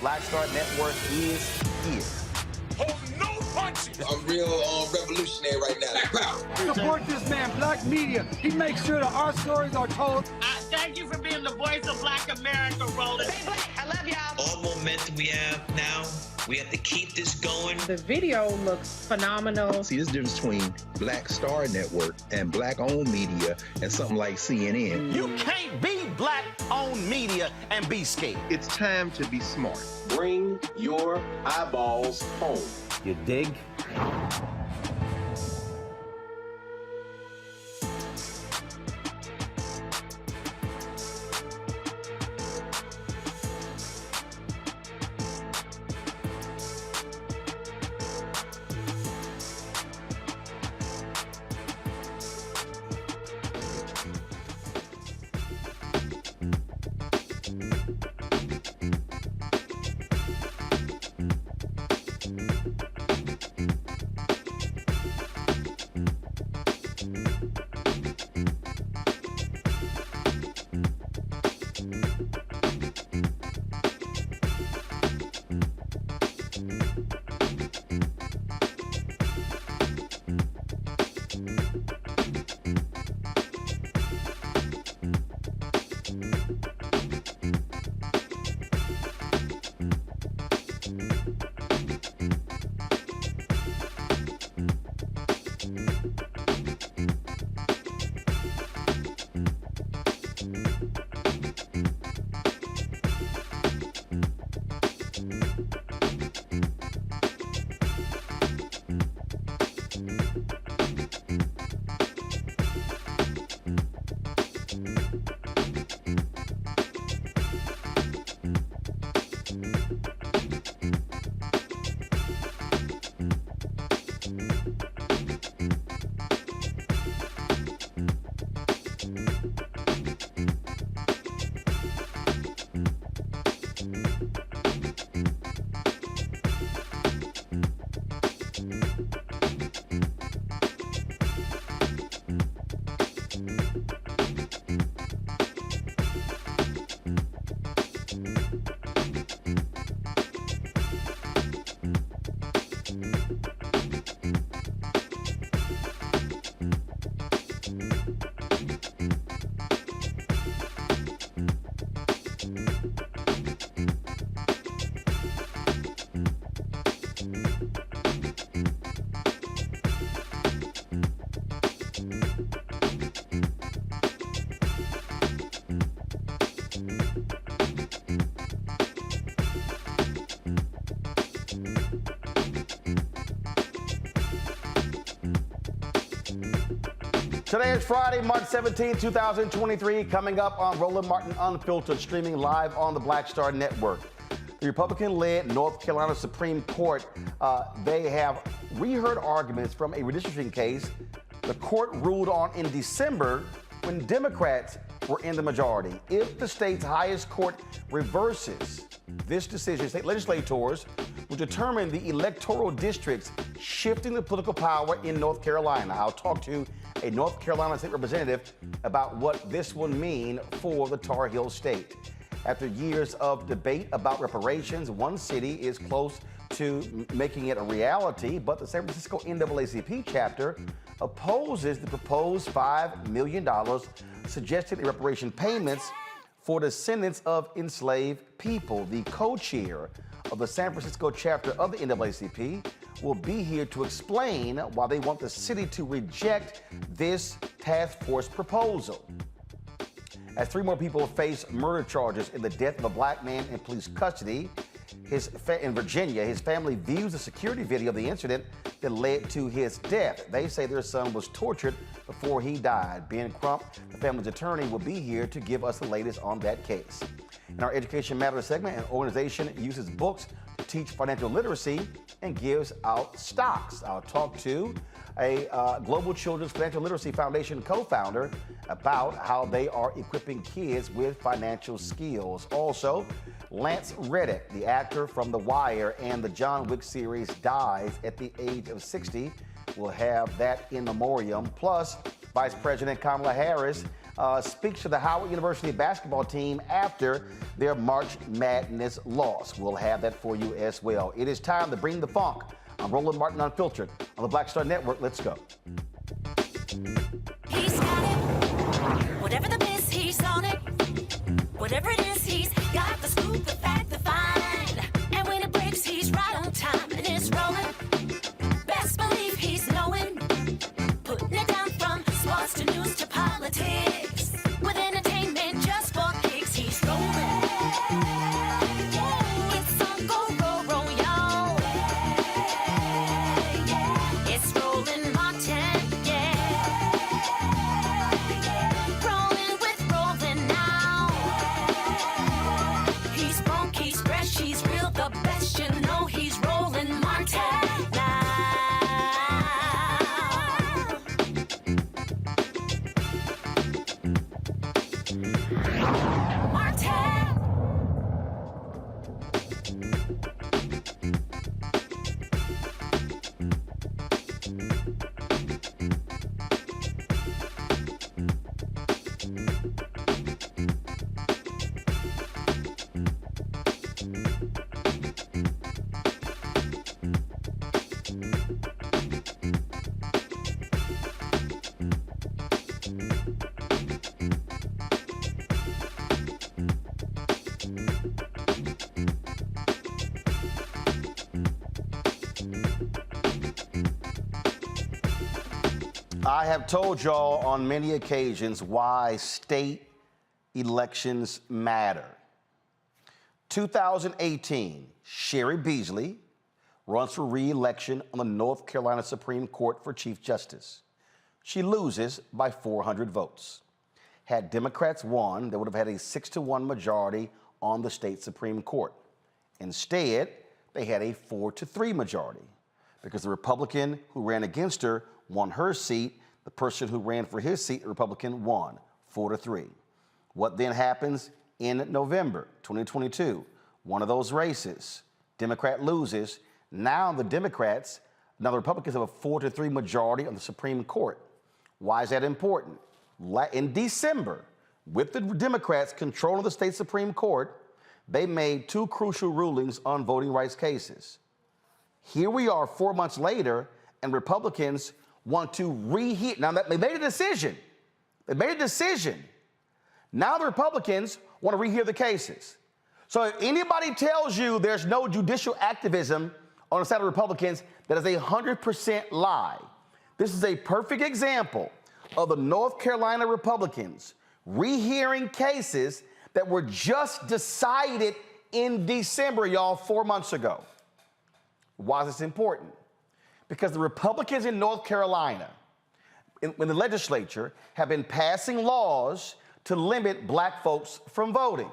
Black Star Network is here. Hold no punches! I'm real revolutionary right now. Black power. Support this man, Black Media. He makes sure that our stories are told. Thank you for being the voice of Black America, Roland. Stay black. I love y'all. All momentum we have now, we have to keep this going. The video looks phenomenal. See, this difference between Black Star Network and Black-owned media and something like CNN. You can't be Black-owned media and be scared. It's time to be smart. Bring your eyeballs home. You dig? Today is Friday, March 17, 2023, coming up on Roland Martin Unfiltered, streaming live on the Black Star Network. The Republican-led North Carolina Supreme Court, they have reheard arguments from a redistricting case the court ruled on in December when Democrats were in the majority. If the state's highest court reverses this decision, state legislators will determine the electoral districts shifting the political power in North Carolina. I'll talk to a North Carolina state representative about what this will mean for the Tar Heel state. After years of debate about reparations, one city is close to making it a reality, but the San Francisco NAACP chapter opposes the proposed $5 million suggested in reparation payments for descendants of enslaved people. The co-chair of the San Francisco chapter of the NAACP will be here to explain why they want the city to reject this task force proposal. As 3 more people face murder charges in the death of a black man in police custody in Virginia, his family views the security video of the incident that led to his death. They say their son was tortured before he died. Ben Crump, the family's attorney, will be here to give us the latest on that case. In our Education Matters segment, an organization uses books to teach financial literacy and gives out stocks. I'll talk to a Global Children's Financial Literacy Foundation co-founder about how they are equipping kids with financial skills. Also, Lance Reddick, the actor from The Wire and the John Wick series, dies at the age of 60. We'll have that in memoriam. Plus, Vice President Kamala Harris speaks to the Howard University basketball team after their March Madness loss. We'll have that for you as well. It is time to bring the funk. I'm Roland Martin Unfiltered on the Black Star Network. Let's go. He's got it. Whatever the miss, he's on it. Whatever it is, he's got the scoop, the fact, the find. And when it breaks, he's right on time and it's rolling. Best believe he's knowing. Putting it down from sports to news to politics. With entertainment just for kicks, he's rolling. It's on Go Roll, y'all. It's Roland Martin, yeah. Rolling with Roland now. He's funky, he's fresh, he's real, the best, you know he's Roland Martin now. I have told y'all on many occasions why state elections matter. 2018, Sherry Beasley runs for re-election on the North Carolina Supreme Court for Chief Justice. She loses by 400 votes. Had Democrats won, they would have had a 6-1 majority on the state Supreme Court. Instead, they had a 4-3 majority. because the Republican who ran against her won her seat. The person who ran for his seat, the Republican, won 4-3. What then happens in November 2022? One of those races, Democrat loses. Now the Republicans have a 4-3 majority on the Supreme Court. Why is that important? In December, with the Democrats controlling the state Supreme Court, they made two crucial rulings on voting rights cases. Here we are 4 months later, and Republicans want to reheat. Now, they made a decision. They made a decision. Now the Republicans want to rehear the cases. So if anybody tells you there's no judicial activism on the side of Republicans, that is 100% lie. This is a perfect example of the North Carolina Republicans rehearing cases that were just decided in December, y'all, 4 months ago. Why is this important? Because the Republicans in North Carolina, in the legislature, have been passing laws to limit black folks from voting.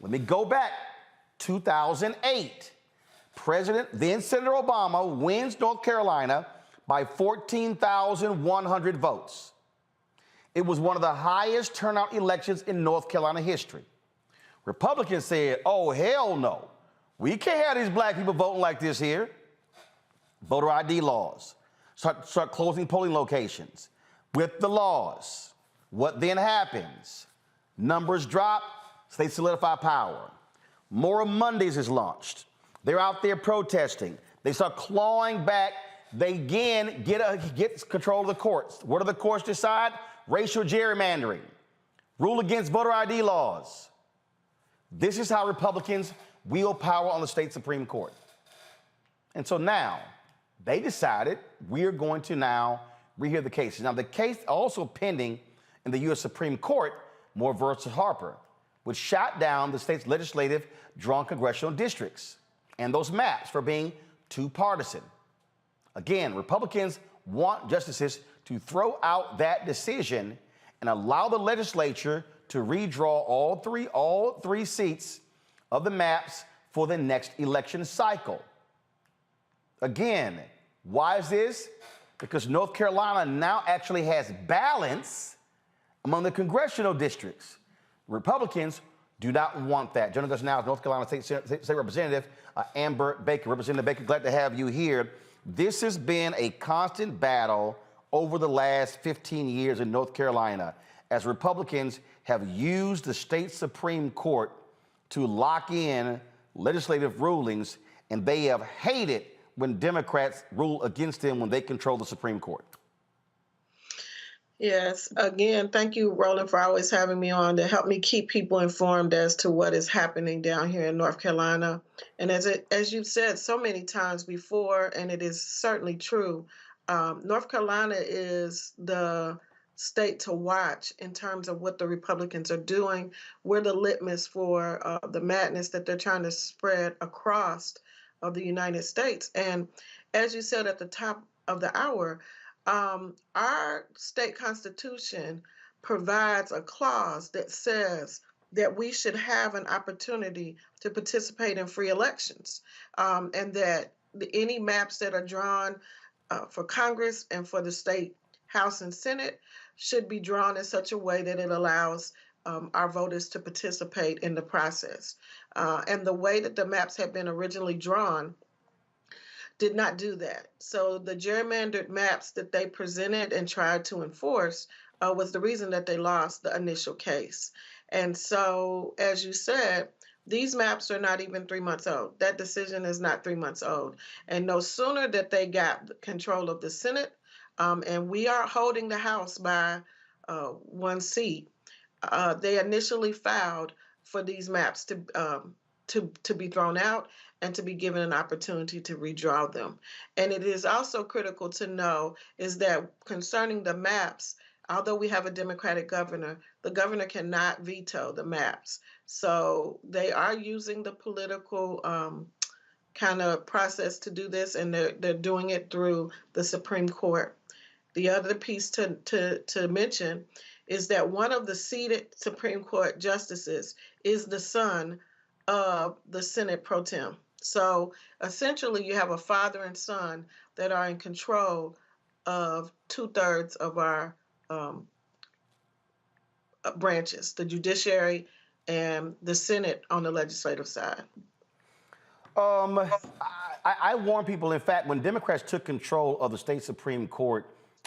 Let me go back. 2008, then Senator Obama wins North Carolina by 14,100 votes. It was one of the highest turnout elections in North Carolina history. Republicans said, oh, hell no. We can't have these black people voting like this here. Voter ID laws. Start closing polling locations. With the laws, what then happens? Numbers drop, states solidify power. More Mondays is launched. They're out there protesting. They start clawing back. They again get control of the courts. What do the courts decide? Racial gerrymandering. Rule against voter ID laws. This is how Republicans wield power on the state Supreme Court. And so now, they decided we're going to now rehear the cases. Now, the case also pending in the U.S. Supreme Court, Moore versus Harper, which shot down the state's legislative drawn congressional districts and those maps for being too partisan. Again, Republicans want justices to throw out that decision and allow the legislature to redraw all three seats of the maps for the next election cycle. Again, why is this? Because North Carolina now actually has balance among the congressional districts. Republicans do not want that. Joining us now is North Carolina State Representative Amber Baker. Representative Baker, glad to have you here. This has been a constant battle over the last 15 years in North Carolina as Republicans have used the state Supreme Court to lock in legislative rulings, and they have hated when Democrats rule against them when they control the Supreme Court. Yes. Again, thank you, Roland, for always having me on to help me keep people informed as to what is happening down here in North Carolina. And as you've said so many times before, and it is certainly true, North Carolina is the state to watch in terms of what the Republicans are doing. We're the litmus for the madness that they're trying to spread across of the United States. And as you said at the top of the hour, our state constitution provides a clause that says that we should have an opportunity to participate in free elections, and that any maps that are drawn for Congress and for the state House and Senate should be drawn in such a way that it allows our voters to participate in the process. And the way that the maps had been originally drawn did not do that. So the gerrymandered maps that they presented and tried to enforce was the reason that they lost the initial case. And so, as you said, these maps are not even 3 months old. That decision is not 3 months old. And no sooner that they got control of the Senate, and we are holding the House by 1 seat, they initially filed for these maps to be thrown out and to be given an opportunity to redraw them. And it is also critical to know is that concerning the maps, although we have a Democratic governor, the governor cannot veto the maps. So they are using the political kind of process to do this, and they're doing it through the Supreme Court. The other piece to mention is that one of the seated Supreme Court justices is the son of the Senate pro tem. So essentially, you have a father and son that are in control of 2/3 of our branches, the judiciary and the Senate on the legislative side. I warn people, in fact, when Democrats took control of the state Supreme Court,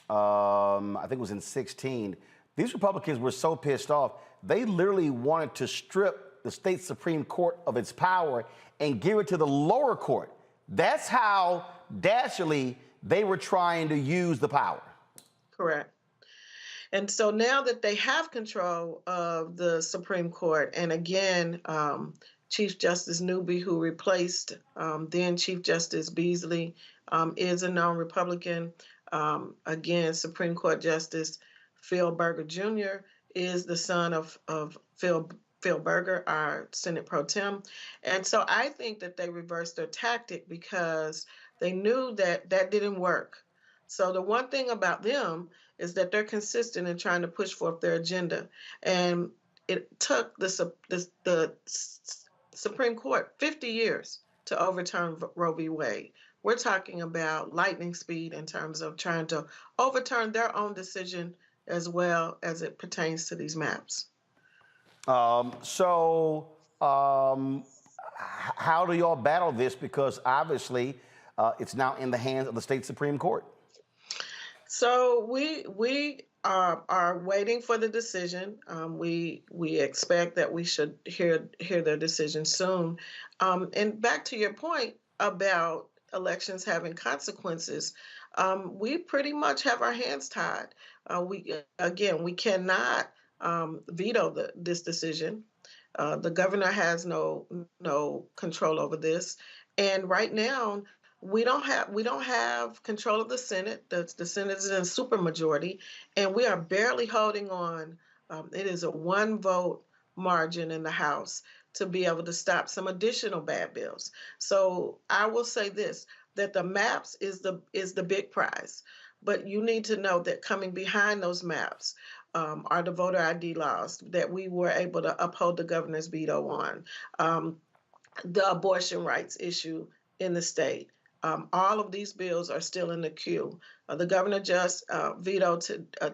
I think it was in 2016, these Republicans were so pissed off, they literally wanted to strip the state Supreme Court of its power and give it to the lower court. That's how dastardly they were trying to use the power. Correct. And so now that they have control of the Supreme Court, and again, Chief Justice Newby, who replaced then Chief Justice Beasley, is a known Republican. Again, Supreme Court Justice Phil Berger Jr. is the son of Phil Berger, our Senate Pro Tem. And so I think that they reversed their tactic because they knew that that didn't work. So the one thing about them is that they're consistent in trying to push forth their agenda. And it took the Supreme Court 50 years to overturn Roe v. Wade. We're talking about lightning speed in terms of trying to overturn their own decision as well as it pertains to these maps. How do y'all battle this? Because obviously it's now in the hands of the state Supreme Court. So we are waiting for the decision. We expect that we should hear their decision soon. And back to your point about elections having consequences, we pretty much have our hands tied. We cannot veto this decision. The governor has no control over this, and right now we don't have control of the Senate. The Senate is in supermajority, and we are barely holding on. It is a 1-vote margin in the House to be able to stop some additional bad bills. So I will say this: that the maps is the big prize, but you need to know that coming behind those maps are the voter ID laws that we were able to uphold the governor's veto on, the abortion rights issue in the state. All of these bills are still in the queue. The governor just vetoed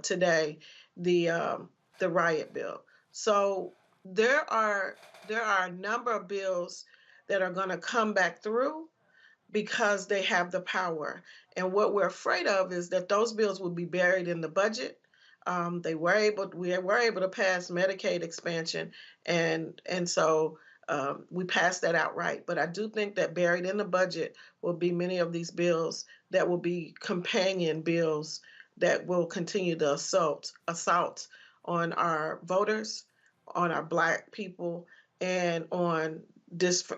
today the riot bill. So there are a number of bills that are going to come back through because they have the power. And what we're afraid of is that those bills will be buried in the budget. We were able to pass Medicaid expansion, and so we passed that outright. But I do think that buried in the budget will be many of these bills that will be companion bills that will continue the assault on our voters, on our Black people, and on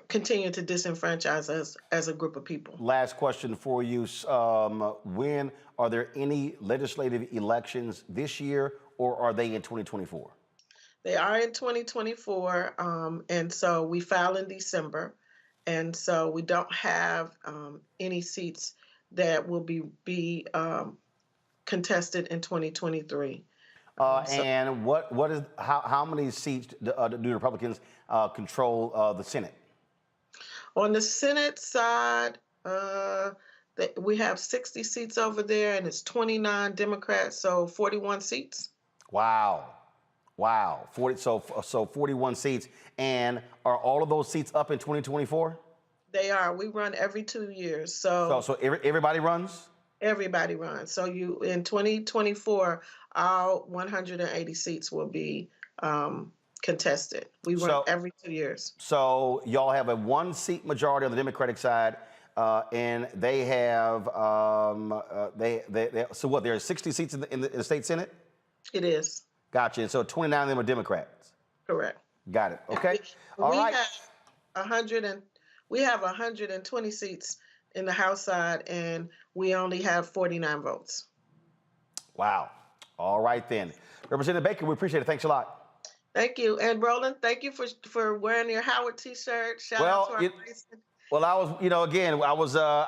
continue to disenfranchise us as a group of people. Last question for you. When are there any legislative elections this year, or are they in 2024? They are in 2024, and so we file in December, and so we don't have any seats that will be contested in 2023. And what is how many seats do the Republicans control the Senate? On the Senate side, we have 60 seats over there, and it's 29 Democrats, so 41 seats. Wow. 41 seats. And are all of those seats up in 2024? They are. We run every 2 years. So everybody runs? Everybody runs. So in 2024, all 180 seats will be contested. We run every 2 years. So y'all have a 1-seat majority on the Democratic side, and they have so what? There are 60 seats in the state Senate. It is. Gotcha. And so 29 of them are Democrats. Correct. Got it. Okay. All right. We have 120 seats in the House side, and we only have 49 votes. Wow. All right then. Representative Baker, we appreciate it. Thanks a lot. Thank you. And Roland, thank you for wearing your Howard t-shirt. Shout out to our president. Well, I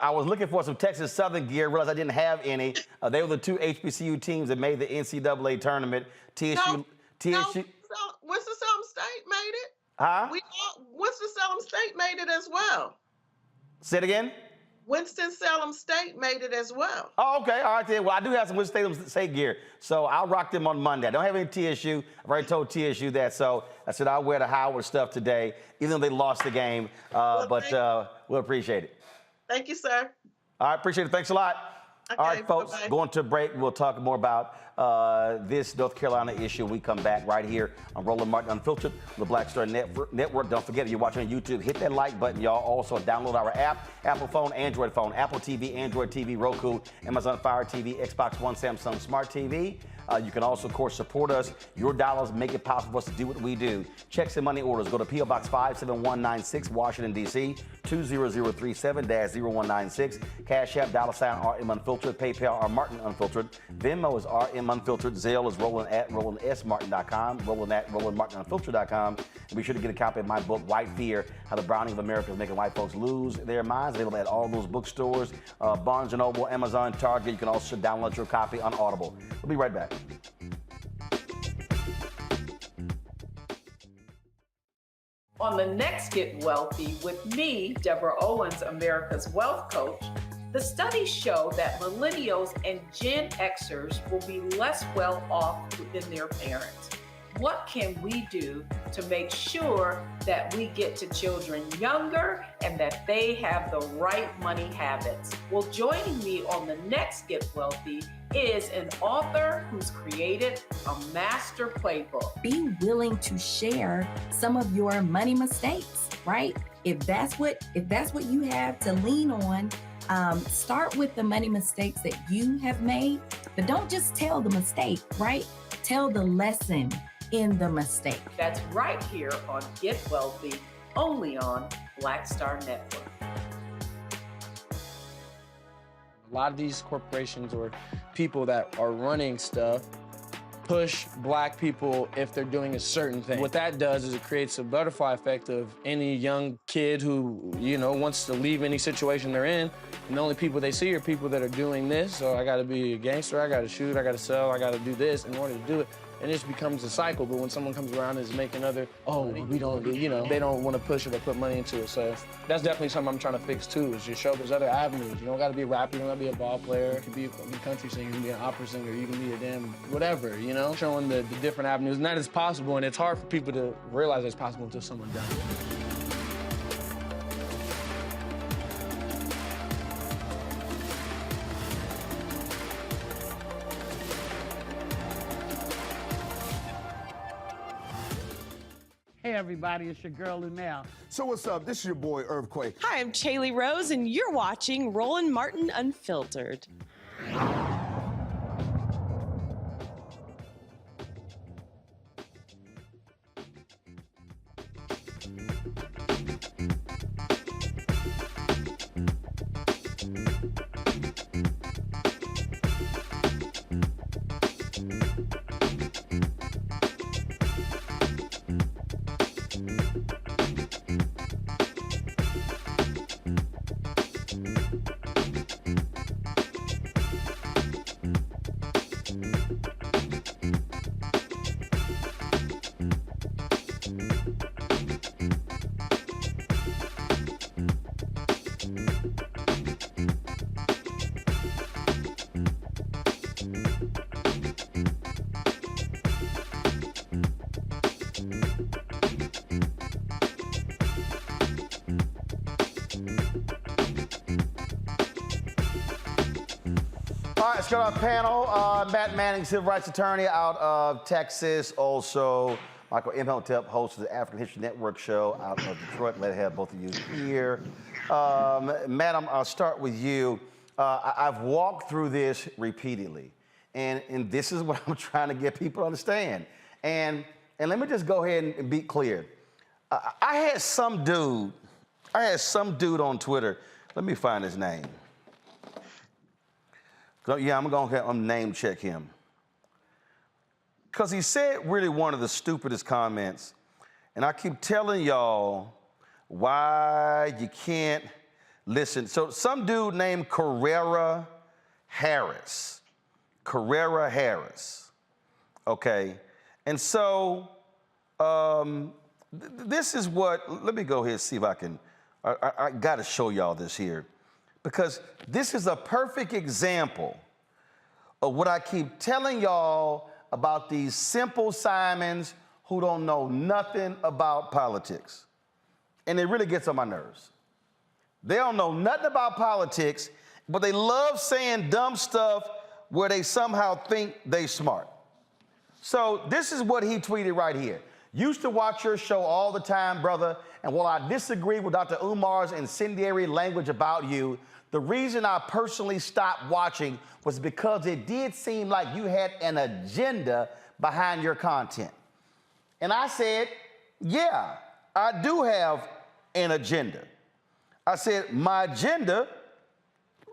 was looking for some Texas Southern gear, realized I didn't have any. They were the 2 HBCU teams that made the NCAA tournament. TSU. Winston-Salem State made it. Huh? Winston-Salem State made it as well. Say it again? Winston-Salem State made it as well. Oh, okay. All right, then. Well, I do have some Winston-Salem State gear, so I'll rock them on Monday. I don't have any TSU. I've already told TSU that, so I said I'll wear the Howard stuff today, even though they lost the game, but we'll appreciate it. Thank you, sir. All right, appreciate it. Thanks a lot. Okay, All right, folks, bye-bye. going to a break. We'll talk more about this North Carolina issue when we come back right here on Roland Martin Unfiltered, the Black Star Network. Don't forget, if you're watching on YouTube, hit that like button, y'all. Also, download our app, Apple phone, Android phone, Apple TV, Android TV, Roku, Amazon Fire TV, Xbox One, Samsung Smart TV. You can also, of course, support us. Your dollars make it possible for us to do what we do. Checks and money orders. Go to P.O. Box 57196, Washington, D.C., 20037-0196. Cash App, $RM Unfiltered. PayPal, R Martin Unfiltered. Venmo is RM Unfiltered. Zelle is Roland@RolandSMartin.com. Roland@RolandMartinUnfiltered.com. And be sure to get a copy of my book, White Fear, How the Browning of America is Making White Folks Lose Their Minds. Available at all those bookstores, Barnes & Noble, Amazon, Target. You can also download your copy on Audible. We'll be right back. On the next Get Wealthy with me, Deborah Owens, America's Wealth Coach, the studies show that millennials and Gen Xers will be less well off than their parents. What can we do to make sure that we get to children younger and that they have the right money habits? Well, joining me on the next Get Wealthy is an author who's created a master playbook. Be willing to share some of your money mistakes, right? If that's what you have to lean on, start with the money mistakes that you have made, but don't just tell the mistake, right? Tell the lesson in the mistake. That's right here on Get Wealthy, only on Black Star Network. A lot of these corporations or people that are running stuff push black people if they're doing a certain thing. What that does is it creates a butterfly effect of any young kid who, wants to leave any situation they're in, and the only people they see are people that are doing this. So I gotta be a gangster, I gotta shoot, I gotta sell, I gotta do this in order to do it. And it just becomes a cycle. But when someone comes around and is making we don't do, they don't want to push it or put money into it. So that's definitely something I'm trying to fix too, is just show there's other avenues. You don't got to be a rapper, you don't got to be a ball player. You can be a country singer, you can be an opera singer, you can be a damn whatever, showing the different avenues. And that is possible, and it's hard for people to realize it's possible until someone does it. Hey everybody, it's your girl Lunel. So what's up? This is your boy Earthquake. Hi, I'm Chaley Rose, and you're watching Roland Martin Unfiltered. All right, let's go to our panel. Matt Manning, civil rights attorney out of Texas. Also, Michael Imhotep, host of the African History Network show out of Detroit. Glad to have both of you here. Matt, I'll start with you. I've walked through this repeatedly, and this is what I'm trying to get people to understand. And let me just go ahead and be clear. I had some dude on Twitter. Let me find his name. Yeah, I'm going to name check him. Because he said really one of the stupidest comments, and I keep telling y'all why you can't listen. So some dude named Carrera Harris, okay? And so this is what, let me go ahead and see if I can I got to show y'all this here because this is a perfect example of what I keep telling y'all about these simple Simons who don't know nothing about politics. And it really gets on my nerves. They don't know nothing about politics, but they love saying dumb stuff where they somehow think they smart. So this is what he tweeted right here. Used to watch your show all the time, brother, and while I disagree with Dr. Umar's incendiary language about you, the reason I personally stopped watching was because it did seem like you had an agenda behind your content. And I said, yeah, I do have an agenda. I said, my agenda,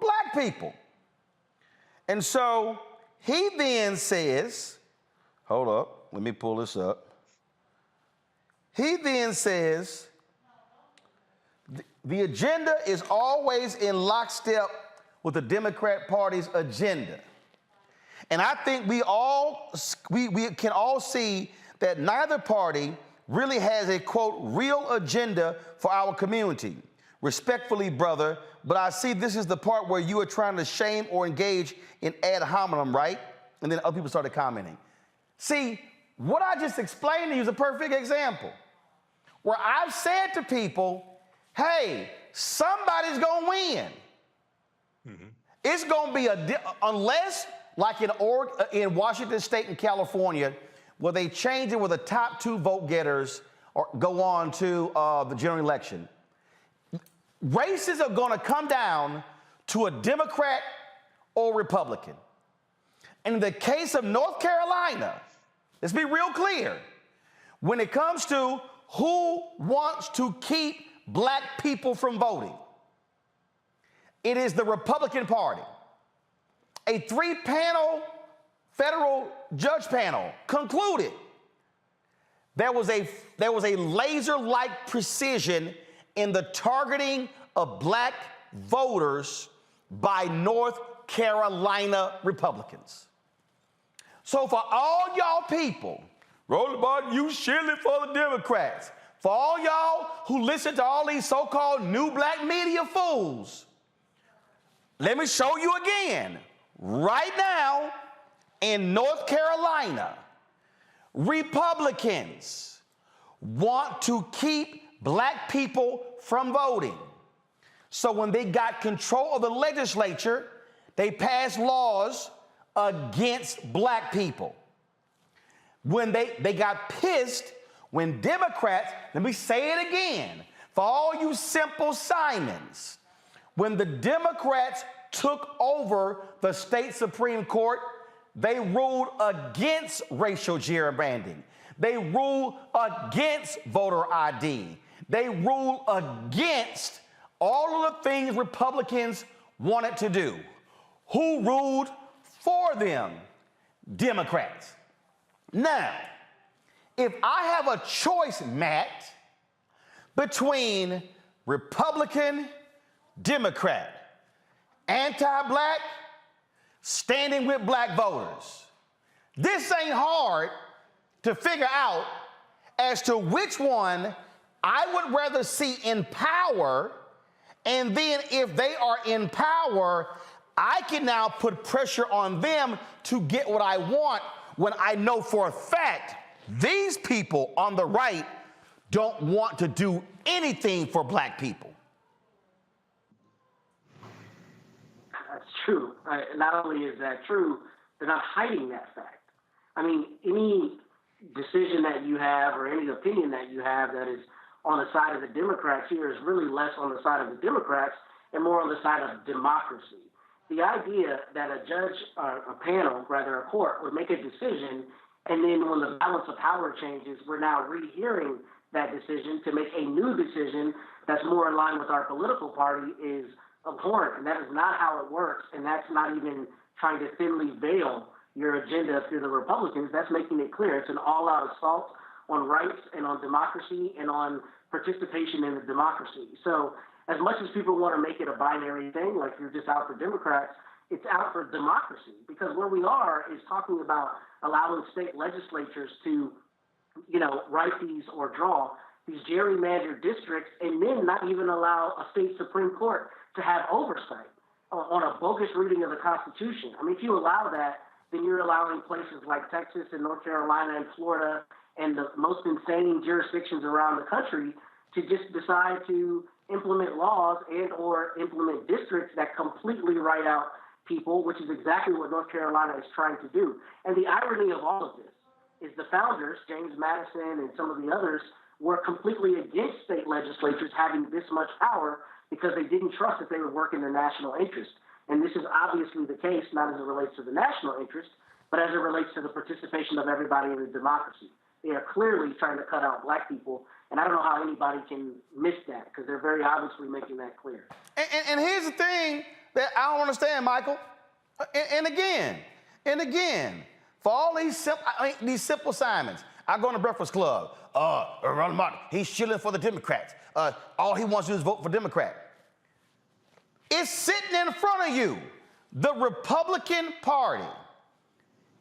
black people. And so he then says, hold up, let me pull this up. He then says, the agenda is always in lockstep with the Democrat Party's agenda. And I think we can all see that neither party really has a, quote, real agenda for our community. Respectfully, brother, but I see this is the part where you are trying to shame or engage in ad hominem, right? And then other people started commenting. See, what I just explained to you is a perfect example where I've said to people, hey, somebody's gonna win. Mm-hmm. It's gonna be unless, like in Washington State and California, where they change it where the top 2 vote getters or go on to the general election. Races are gonna come down to a Democrat or Republican. And in the case of North Carolina, let's be real clear, when it comes to who wants to keep black people from voting, it is the Republican Party. A 3-panel federal judge panel concluded there was a laser-like precision in the targeting of black voters by North Carolina Republicans. So for all y'all people, Roland Martin, you shilling for the Democrats. For all y'all who listen to all these so-called new black media fools, let me show you again. Right now, in North Carolina, Republicans want to keep black people from voting. So when they got control of the legislature, they passed laws against black people. When they got pissed when Democrats, let me say it again, for all you simple Simons, when the Democrats took over the state Supreme Court, they ruled against racial gerrymandering. They ruled against voter ID. They ruled against all of the things Republicans wanted to do. Who ruled for them? Democrats. Now, if I have a choice, Matt, between Republican, Democrat, anti-black, standing with black voters, this ain't hard to figure out as to which one I would rather see in power, and then if they are in power, I can now put pressure on them to get what I want when I know for a fact these people on the right don't want to do anything for black people. That's true. Not only is that true, they're not hiding that fact. I mean, any decision that you have or any opinion that you have that is on the side of the Democrats here is really less on the side of the Democrats and more on the side of democracy. The idea that a judge, or a panel, rather a court, would make a decision, and then when the balance of power changes, we're now rehearing that decision to make a new decision that's more in line with our political party is abhorrent, and that is not how it works, and that's not even trying to thinly veil your agenda through the Republicans. That's making it clear. It's an all-out assault on rights and on democracy and on participation in the democracy. So as much as people want to make it a binary thing, like you're just out for Democrats, it's out for democracy, because where we are is talking about allowing state legislatures to, write these or draw these gerrymandered districts, and then not even allow a state Supreme Court to have oversight on a bogus reading of the Constitution. I mean, if you allow that, then you're allowing places like Texas and North Carolina and Florida and the most insane jurisdictions around the country to just decide to implement laws and or implement districts that completely write out people, which is exactly what North Carolina is trying to do. And the irony of all of this is the founders, James Madison and some of the others, were completely against state legislatures having this much power because they didn't trust that they would work in their national interest. And this is obviously the case, not as it relates to the national interest, but as it relates to the participation of everybody in the democracy. They are clearly trying to cut out black people, and I don't know how anybody can miss that because they're very obviously making that clear. And here's the thing that I don't understand, Michael. And again, for all these simple assignments, I go in the Breakfast Club. Roland Martin, he's shilling for the Democrats. All he wants to do is vote for Democrat. It's sitting in front of you. The Republican Party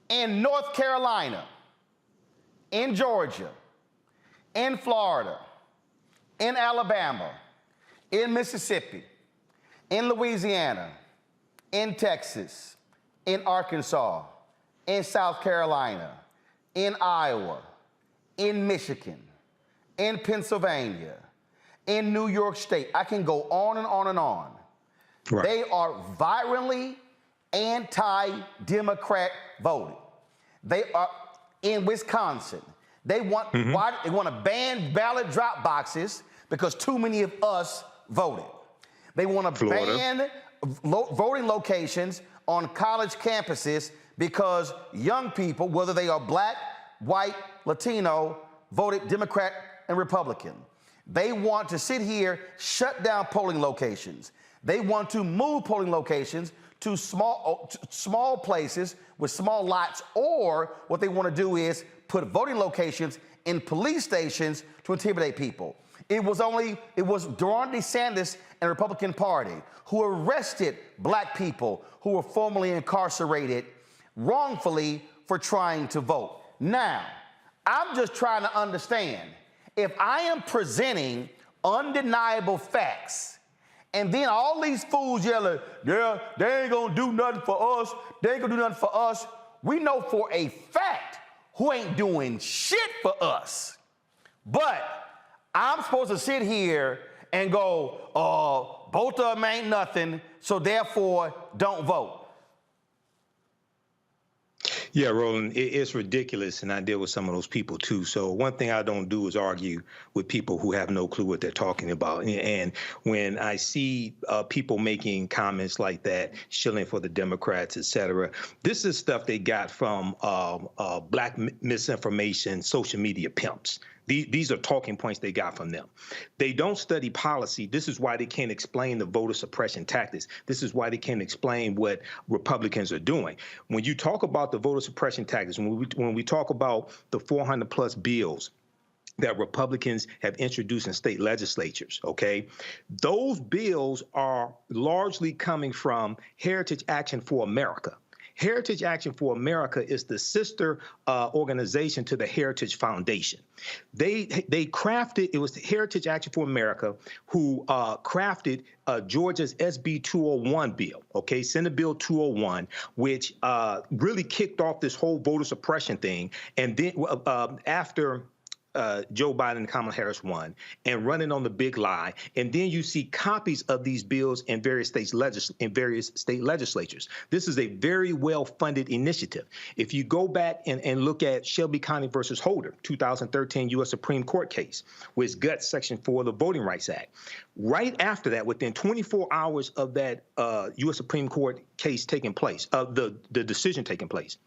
in North Carolina, in Georgia, in Florida, in Alabama, in Mississippi, in Louisiana, in Texas, in Arkansas, in South Carolina, in Iowa, in Michigan, in Pennsylvania, in New York State. I can go on and on and on. Right. They are violently anti-Democrat voting. They are in Wisconsin. They want they want to ban ballot drop boxes because too many of us voted. They want to ban voting locations on college campuses because young people, whether they are black, white, Latino, voted Democrat and Republican. They want to sit here, shut down polling locations. They want to move polling locations to small places with small lots, or what they want to do is put voting locations in police stations to intimidate people. It was Ron DeSantis and the Republican Party who arrested black people who were formerly incarcerated wrongfully for trying to vote. Now, I'm just trying to understand, if I am presenting undeniable facts, and then all these fools yelling, yeah, they ain't gonna do nothing for us, they ain't gonna do nothing for us. We know for a fact who ain't doing shit for us. But I'm supposed to sit here and go, both of them ain't nothing, so therefore don't vote. Yeah, Roland, it's ridiculous, and I deal with some of those people too. So one thing I don't do is argue with people who have no clue what they're talking about. And when I see people making comments like that, shilling for the Democrats, et cetera, this is stuff they got from black misinformation, social media pimps. These are talking points they got from them. They don't study policy. This is why they can't explain the voter suppression tactics. This is why they can't explain what Republicans are doing. When you talk about the voter suppression tactics, when we talk about the 400 plus bills that Republicans have introduced in state legislatures, okay, those bills are largely coming from Heritage Action for America. Heritage Action for America is the sister organization to the Heritage Foundation. They crafted, it was the Heritage Action for America who crafted Georgia's SB 201 bill, okay, Senate Bill 201, which really kicked off this whole voter suppression thing. And then after Joe Biden and Kamala Harris won, and running on the big lie. And then you see copies of these bills in various state legislatures. This is a very well-funded initiative. If you go back and look at Shelby County versus Holder, 2013 U.S. Supreme Court case, with guts Section 4 of the Voting Rights Act. Right after that, within 24 hours of that U.S. Supreme Court case taking place, the decision taking place,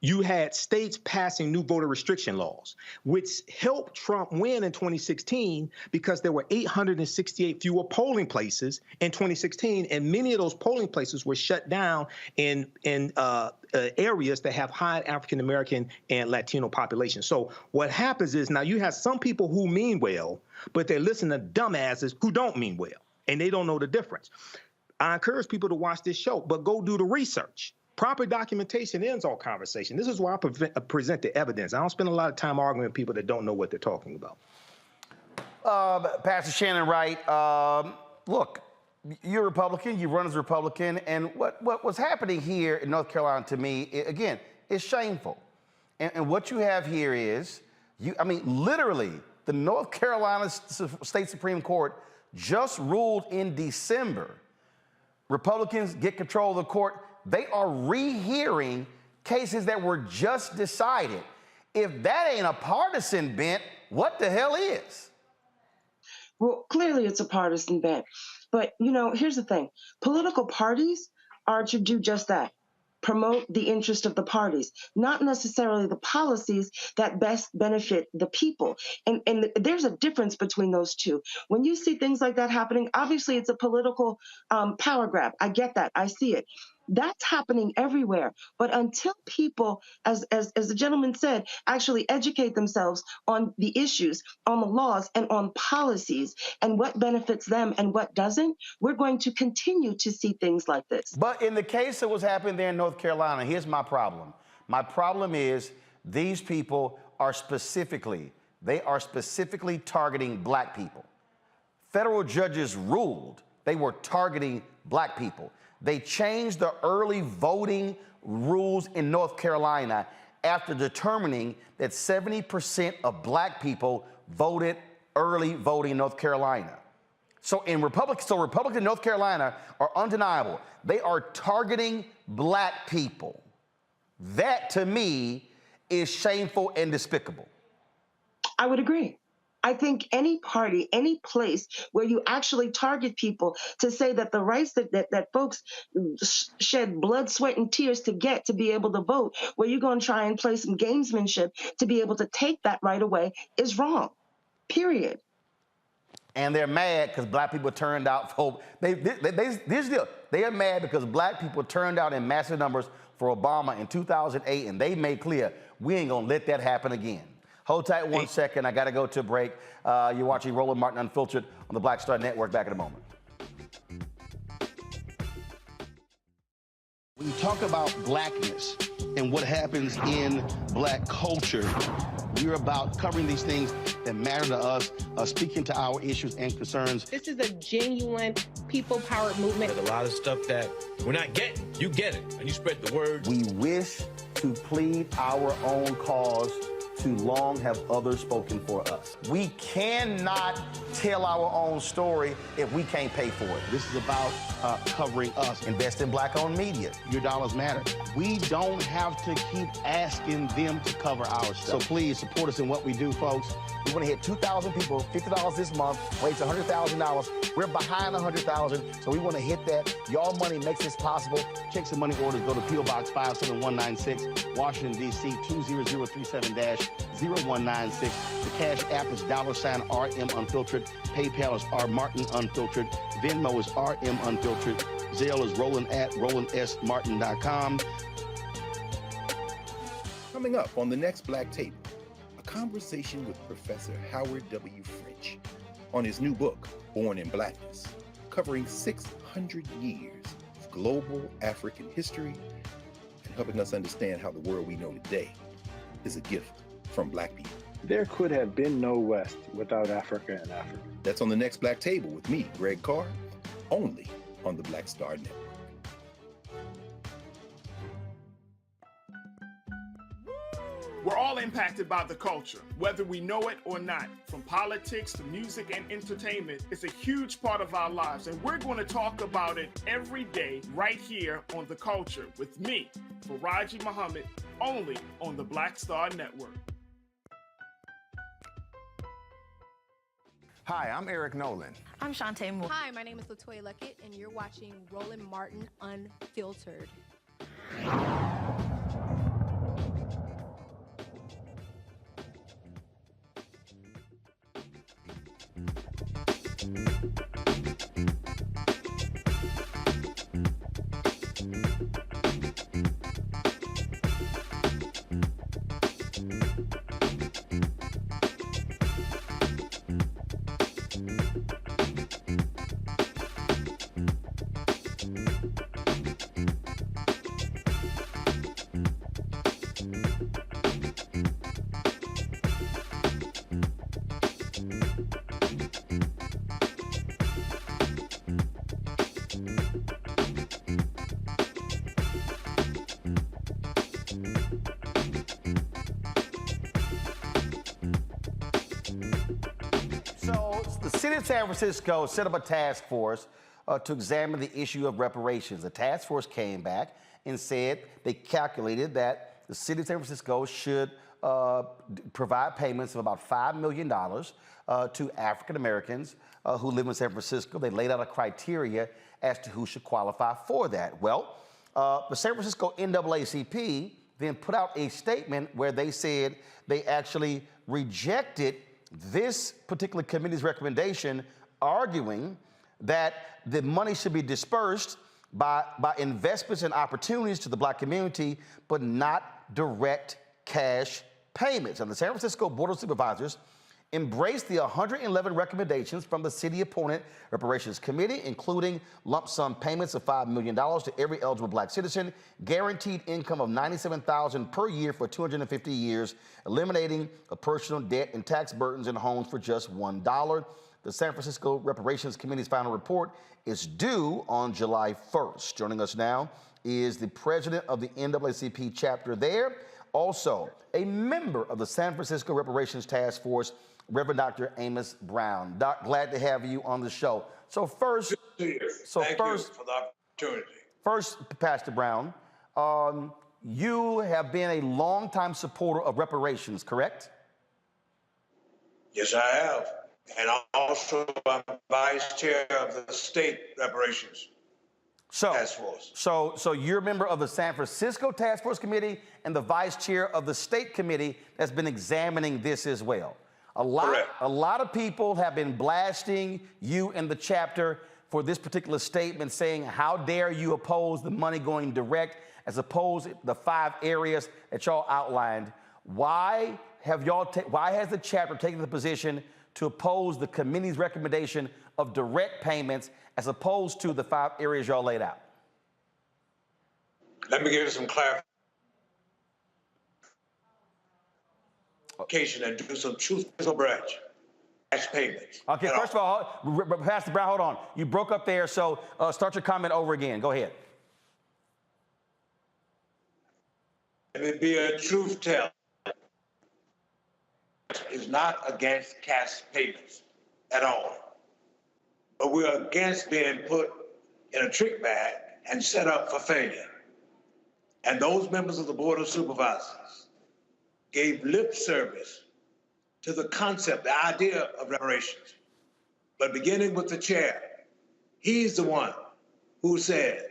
you had states passing new voter restriction laws, which helped Trump win in 2016 because there were 868 fewer polling places in 2016, and many of those polling places were shut down in areas that have high African American and Latino populations. So what happens is now you have some people who mean well, but they're listening to dumbasses who don't mean well, and they don't know the difference. I encourage people to watch this show, but go do the research. Proper documentation ends all conversation. This is why I present the evidence. I don't spend a lot of time arguing with people that don't know what they're talking about. Pastor Shannon Wright, look, you're a Republican, you run as a Republican, and what was happening here in North Carolina to me, again, is shameful. And what you have here is, literally, the North Carolina State Supreme Court just ruled in December. Republicans get control of the court. They are rehearing cases that were just decided. If that ain't a partisan bent, what the hell is? Well, clearly it's a partisan bent. But, here's the thing. Political parties are to do just that. Promote the interest of the parties, not necessarily the policies that best benefit the people. And there's a difference between those two. When you see things like that happening, obviously it's a political power grab. I get that. I see it. That's happening everywhere. But until people, as the gentleman said, actually educate themselves on the issues, on the laws, and on policies, and what benefits them and what doesn't, we're going to continue to see things like this. But in the case that was happening there in North Carolina, here's my problem. My problem is these people are specifically targeting black people. Federal judges ruled they were targeting black people. They changed the early voting rules in North Carolina after determining that 70% of black people voted early voting in North Carolina. So Republican North Carolina are undeniable. They are targeting black people. That, to me, is shameful and despicable. I would agree. I think any party, any place where you actually target people to say that the rights that folks shed blood, sweat, and tears to get to be able to vote, where you're going to try and play some gamesmanship to be able to take that right away is wrong, period. And they're mad because black people turned out for, here's the deal. They are mad because black people turned out in massive numbers for Obama in 2008, and they made clear, we ain't gonna let that happen again. Hold tight 1 second. I got to go to a break. You're watching Roland Martin Unfiltered on the Black Star Network. Back in a moment. When you talk about blackness and what happens in black culture, we're about covering these things that matter to us, speaking to our issues and concerns. This is a genuine people-powered movement. There's a lot of stuff that we're not getting. You get it, and you spread the word. We wish to plead our own cause. Too long have others spoken for us. We cannot tell our own story if we can't pay for it. This is about covering us. Invest in black-owned media. Your dollars matter. We don't have to keep asking them to cover our stuff. So please support us in what we do, folks. We want to hit 2,000 people, $50 this month, raise $100,000. We're behind $100,000, so we want to hit that. Your money makes this possible. Checks and money orders go to P.O. Box 57196, Washington, D.C. 20037-0196. The Cash App is $RM Unfiltered. PayPal is R Martin Unfiltered. Venmo is RM Unfiltered. Zelle is Roland@RolandSMartin.com. Coming up on the next Black Table, a conversation with Professor Howard W. French on his new book, Born in Blackness, covering 600 years of global African history and helping us understand how the world we know today is a gift from black people. There could have been no West without Africa and Africa. That's on the next Black Table with me, Greg Carr, only on the Black Star Network. We're all impacted by the culture, whether we know it or not. From politics to music and entertainment, it's a huge part of our lives, and we're going to talk about it every day right here on The Culture with me, Faraji Muhammad, only on the Black Star Network. Hi, I'm Eric Nolan. I'm Shantae Moore. Hi, my name is LaToya Luckett, and you're watching Roland Martin Unfiltered. city of San Francisco set up a task force to examine the issue of reparations. The task force came back and said they calculated that the city of San Francisco should provide payments of about $5 million to African Americans who live in San Francisco. They laid out a criteria as to who should qualify for that. Well, the San Francisco NAACP then put out a statement where they said they actually rejected this particular committee's recommendation, arguing that the money should be dispersed by investments and opportunities to the Black community, but not direct cash payments. And the San Francisco Board of Supervisors embraced the 111 recommendations from the city-appointed reparations committee, including lump sum payments of $5 million to every eligible Black citizen, guaranteed income of $97,000 per year for 250 years, eliminating personal debt and tax burdens in homes for just $1. The San Francisco Reparations Committee's final report is due on July 1st. Joining us now is the president of the NAACP chapter there, also a member of the San Francisco Reparations Task Force, Reverend Dr. Amos Brown. Doc, glad to have you on the show. So first, Thank you for the opportunity. First, Pastor Brown, you have been a longtime supporter of reparations, correct? Yes, I have. And also I'm vice chair of the state reparations task force. So you're a member of the San Francisco Task Force Committee and the vice chair of the state committee that's been examining this as well. A lot of people have been blasting you and the chapter for this particular statement, saying, how dare you oppose the money going direct as opposed to the 5 areas that y'all outlined. Why has the chapter taken the position to oppose the committee's recommendation of direct payments as opposed to the 5 areas y'all laid out? Let me give you some clarification and do some truthful branch cash payments. Okay, first of all, Pastor Brown, hold on. You broke up there, so start your comment over again. Go ahead. Let me be a truth teller. Is not against cash payments at all. But we're against being put in a trick bag and set up for failure. And those members of the Board of Supervisors gave lip service to the concept, the idea of reparations. But beginning with the chair, he's the one who said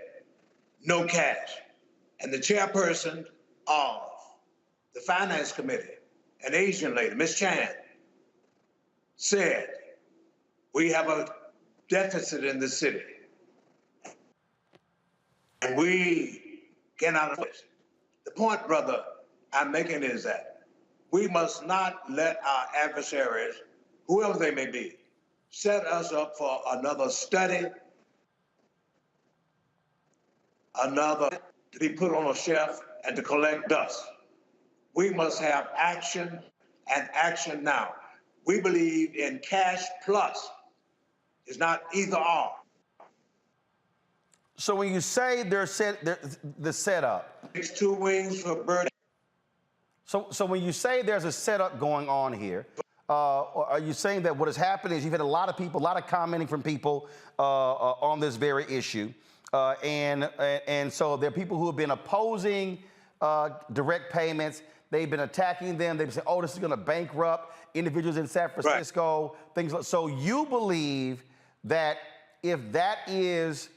no cash. And the chairperson of the Finance Committee, an Asian lady, Ms. Chan, said, we have a deficit in the city. And we cannot afford it. The point, brother, I'm making is that we must not let our adversaries, whoever they may be, set us up for another study, another to be put on a shelf and to collect dust. We must have action and action now. We believe in cash plus. It's not either or. So when you say the setup, it's 2 wings for a bird. So when you say there's a setup going on here, are you saying that what has happened is you've had a lot of people, a lot of commenting from people on this very issue, and so there are people who have been opposing direct payments. They've been attacking them. They've said, oh, this is going to bankrupt individuals in San Francisco, right. Things like. So you believe that if that is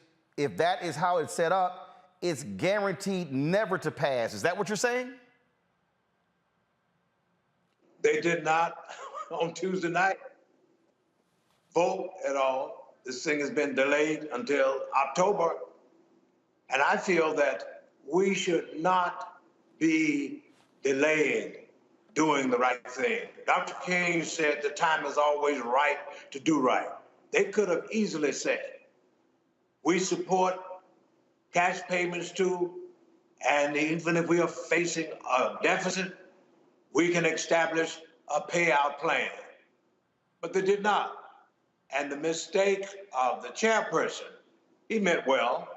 how it's set up, it's guaranteed never to pass. Is that what you're saying? They did not on Tuesday night vote at all. This thing has been delayed until October. And I feel that we should not be delaying doing the right thing. Dr. King said the time is always right to do right. They could have easily said, we support cash payments too, and even if we are facing a deficit, we can establish a payout plan. But they did not. And the mistake of the chairperson, he meant well,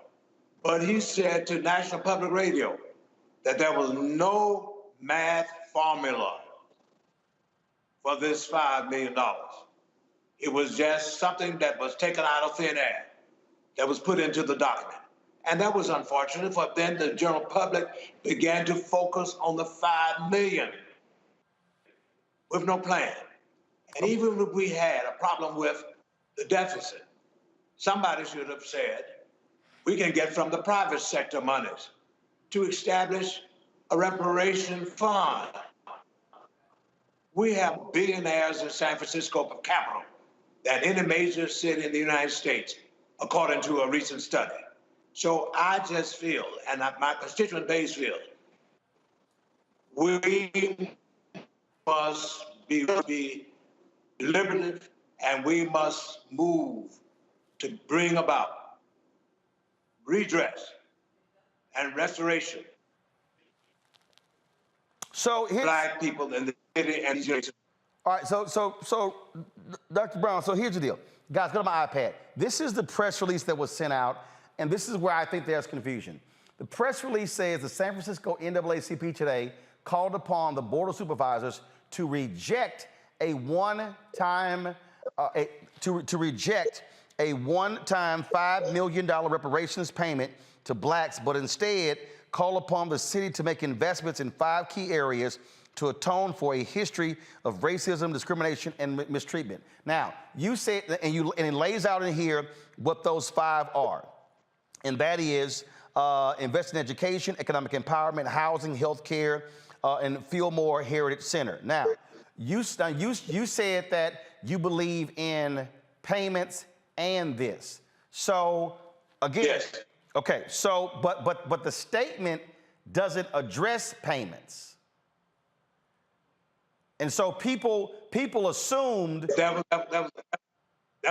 but he said to National Public Radio that there was no math formula for this $5 million. It was just something that was taken out of thin air, that was put into the document. And that was unfortunate, for then the general public began to focus on the 5 million with no plan. And even if we had a problem with the deficit, somebody should have said, we can get from the private sector monies to establish a reparation fund. We have billionaires in San Francisco per capita than any major city in the United States, according to a recent study. So I just feel, and my constituent base feels, we must be deliberative, and we must move to bring about redress and restoration. So Black people in the city and these. All right, so Dr. Brown, so here's the deal. Guys, go to my iPad. This is the press release that was sent out, and this is where I think there's confusion. The press release says the San Francisco NAACP today called upon the Board of Supervisors to reject a one-time $5 million reparations payment to blacks, but instead call upon the city to make investments in 5 key areas to atone for a history of racism, discrimination, and mistreatment. Now, you say, and it lays out in here what those 5 are, and that is invest in education, economic empowerment, housing, healthcare, and Fillmore Heritage Center. Now, you said that you believe in payments and this. So again, yes. Okay. So, but the statement doesn't address payments, and so people assumed that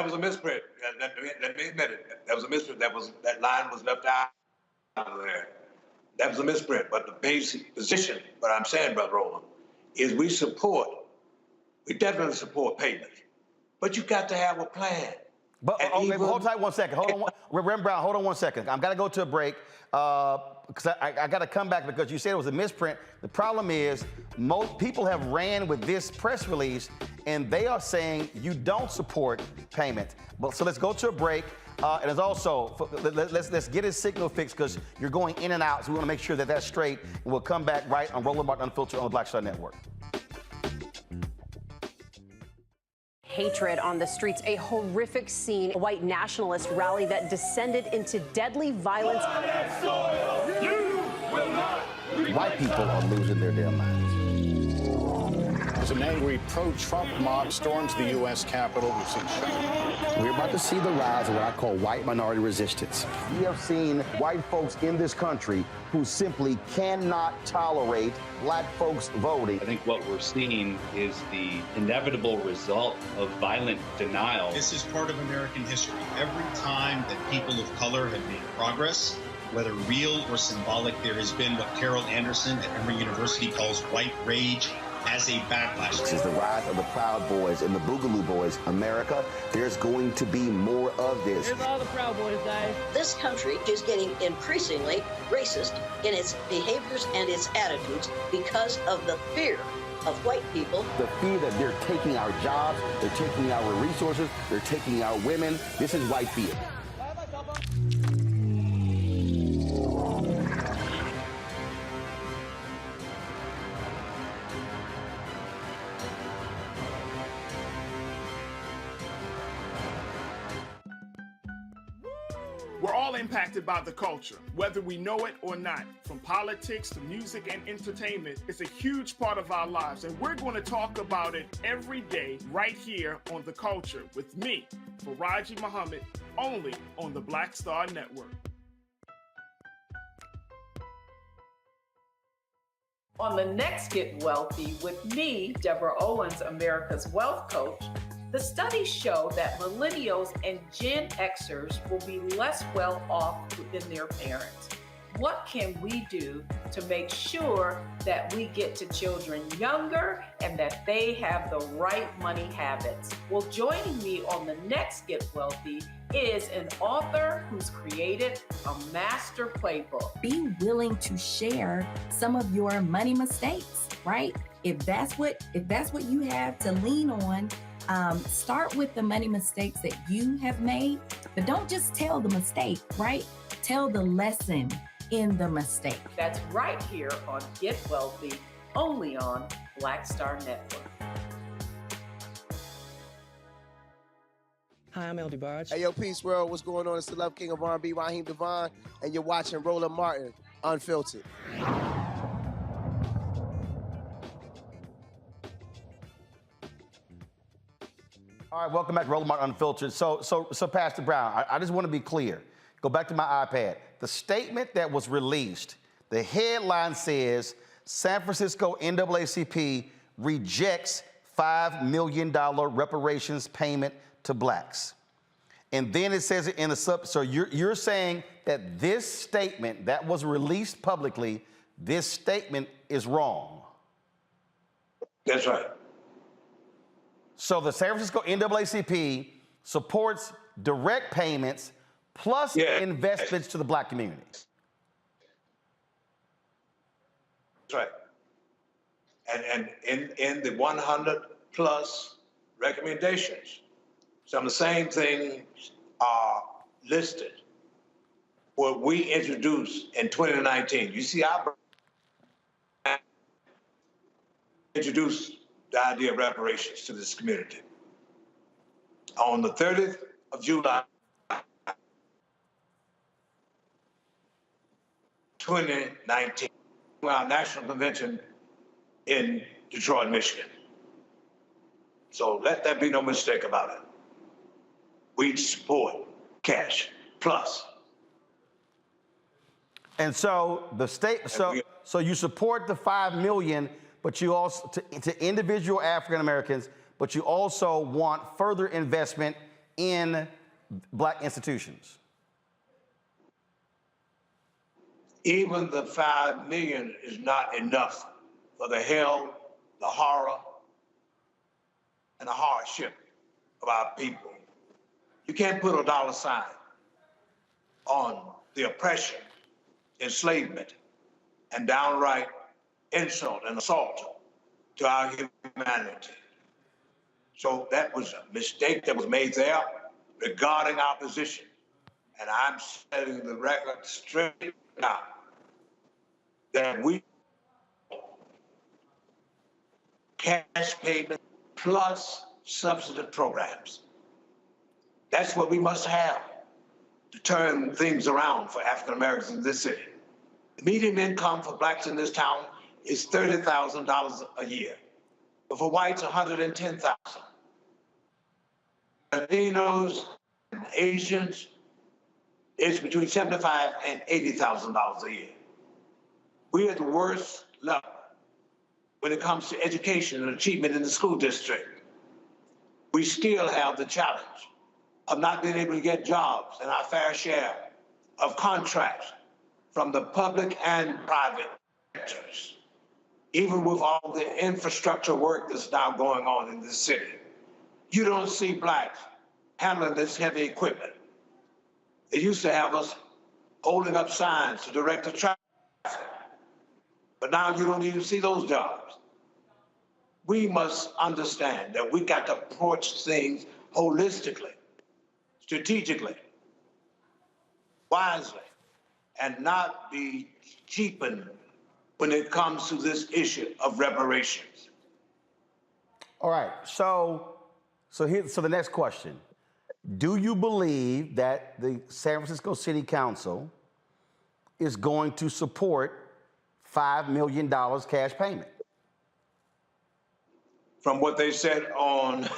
was a misprint. Let me admit it. That was a misprint. That line was left out of there. That was a misprint. But the basic position, what I'm saying, Brother Roland, is we definitely support payment. But you got to have a plan. But hold tight 1 second. Hold on, Reverend Brown. Hold on 1 second. I've got to go to a break because I got to come back because you said it was a misprint. The problem is most people have ran with this press release and they are saying you don't support payment. But so let's go to a break. And it's also let's get his signal fixed because you're going in and out. So we want to make sure that that's straight. And we'll come back right on Roland Martin Unfiltered on the Black Star Network. Hatred on the streets, a horrific scene, a white nationalist rally that descended into deadly violence. White people are losing their damn minds. As an angry pro-Trump mob storms the U.S. Capitol, we've seen shooting. We're about to see the rise of what I call white minority resistance. We have seen white folks in this country who simply cannot tolerate black folks voting. I think what we're seeing is the inevitable result of violent denial. This is part of American history. Every time that people of color have made progress, whether real or symbolic, there has been what Carol Anderson at Emory University calls white rage as a backlash. This is the rise of the Proud Boys and the Boogaloo Boys. America, there's going to be more of this. Here's all the Proud Boys, guys. This country is getting increasingly racist in its behaviors and its attitudes because of the fear of white people. The fear that they're taking our jobs, they're taking our resources, they're taking our women. This is white fear. We're all impacted by the culture, whether we know it or not. From politics to music and entertainment, it's a huge part of our lives, and we're going to talk about it every day right here on The Culture with me, Faraji Muhammad, only on the Black Star Network. On the next Get Wealthy with me, Deborah Owens, America's Wealth Coach, the studies show that millennials and Gen Xers will be less well off than their parents. What can we do to make sure that we get to children younger and that they have the right money habits? Well, joining me on the next Get Wealthy is an author who's created a master playbook. Be willing to share some of your money mistakes, right? If that's what you have to lean on, Start with the money mistakes that you have made, but don't just tell the mistake, right? Tell the lesson in the mistake. That's right here on Get Wealthy, only on Black Star Network. Hi, I'm El DeBarge. Hey, yo, Peace World, what's going on? It's the Love King of R&B, Raheem Devon, and you're watching Roland Martin, Unfiltered. All right, welcome back to Roland Martin Unfiltered. So Pastor Brown, I just want to be clear. Go back to my iPad. The statement that was released, the headline says, San Francisco NAACP rejects $5 million reparations payment to blacks. And then it says it in the so you're saying that this statement that was released publicly, this statement is wrong. That's right. So the San Francisco NAACP supports direct payments plus investments to the black community. That's right. And in the 100 plus recommendations, some of the same things are listed. What we introduced in 2019. You see, I introduced the idea of reparations to this community. On the 30th of July, 2019, our national convention in Detroit, Michigan. So let there be no mistake about it. We support cash plus. And so the state, so you support the $5 million, but you also to individual African Americans, but you also want further investment in black institutions. Even the $5 million is not enough for the hell, the horror, and the hardship of our people. You can't put a dollar sign on the oppression, enslavement, and downright insult and assault to our humanity. So that was a mistake that was made there regarding our position. And I'm setting the record straight now that we cash payment plus subsidy programs. That's what we must have to turn things around for African Americans in this city. The median income for blacks in this town is $30,000 a year, but for whites, $110,000. Latinos and Asians, it's between $75,000 and $80,000 a year. We're at the worst level when it comes to education and achievement in the school district. We still have the challenge of not being able to get jobs and our fair share of contracts from the public and private sectors, even with all the infrastructure work that's now going on in this city. You don't see blacks handling this heavy equipment. They used to have us holding up signs to direct the traffic, but now you don't even see those jobs. We must understand that we got to approach things holistically, strategically, wisely, and not be cheapened when it comes to this issue of reparations. All right, so the next question. Do you believe that the San Francisco City Council is going to support $5 million cash payment? From what they said on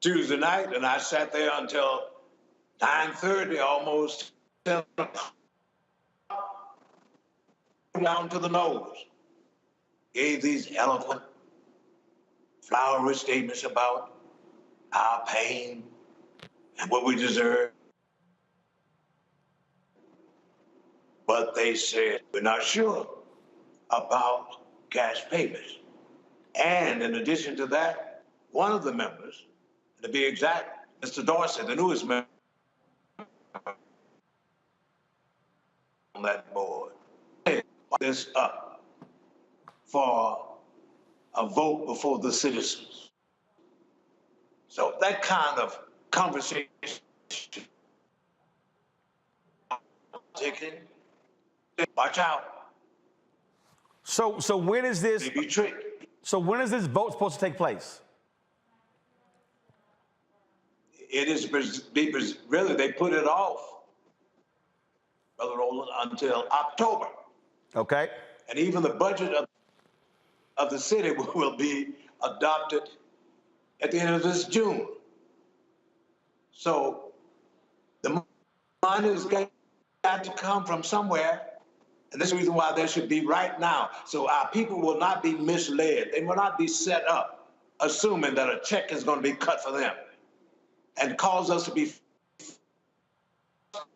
Tuesday night, and I sat there until 9:30, almost 10 o'clock, down to the nose, gave these eloquent, flowery statements about our pain and what we deserve. But they said, we're not sure about cash payments. And in addition to that, one of the members, to be exact, Mr. Dorsey, the newest member on that board, this up for a vote before the citizens. So that kind of conversation, watch out. So when is this? They be tricked. So when is this vote supposed to take place? It is really, they put it off, Brother Roland, until October. Okay. And even the budget of the city will be adopted at the end of this June. So the money has got to come from somewhere. And this is the reason why there should be right now. So our people will not be misled. They will not be set up assuming that a check is going to be cut for them and cause us to be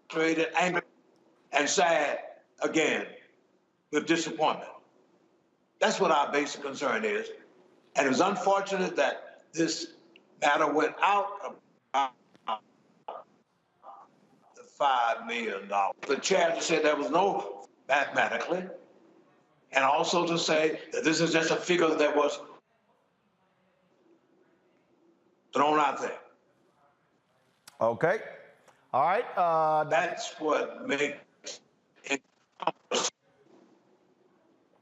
frustrated, angry, and sad again with disappointment. That's what our basic concern is. And it's unfortunate that this matter went out about the $5 million. The chair said there was no mathematically, and also to say that this is just a figure that was thrown out there. Okay. All right. That's what makes it.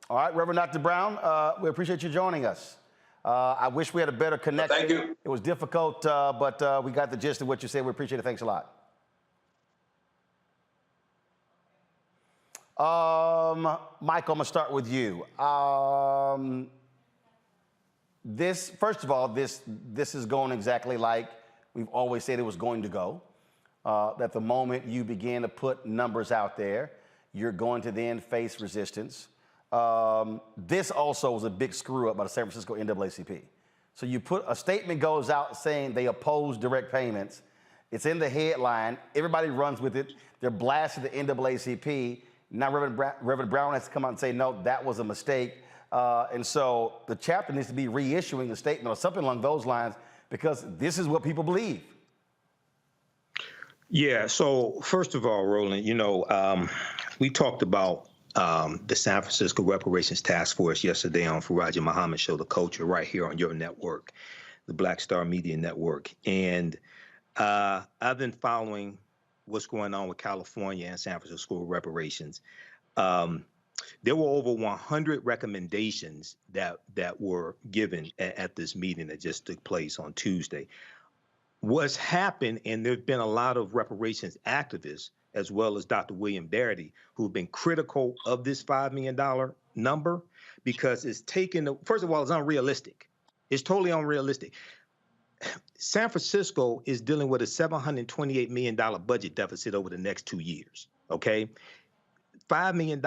All right, Reverend Dr. Brown, we appreciate you joining us. I wish we had a better connection. Thank you. It was difficult, but we got the gist of what you said. We appreciate it. Thanks a lot. Michael, I'm gonna start with you. First of all, this is going exactly like we've always said it was going to go. That the moment you begin to put numbers out there, you're going to then face resistance. This also was a big screw up by the San Francisco NAACP. So you put a statement goes out saying they oppose direct payments. It's in the headline. Everybody runs with it. They're blasting the NAACP. Now Reverend Brown has to come out and say, no, that was a mistake. And so the chapter needs to be reissuing a statement or something along those lines because this is what people believe. Yeah. So first of all, Roland, we talked about the San Francisco Reparations Task Force yesterday on Faraja Muhammad's show, The Culture, right here on your network, the Black Star Media Network. And I've been following what's going on with California and San Francisco reparations. There were over 100 recommendations that were given at this meeting that just took place on Tuesday. What's happened, and there's been a lot of reparations activists, as well as Dr. William Darity, who've been critical of this $5 million number because it's taken, first of all, it's unrealistic. It's totally unrealistic. San Francisco is dealing with a $728 million budget deficit over the next 2 years, okay? $5 million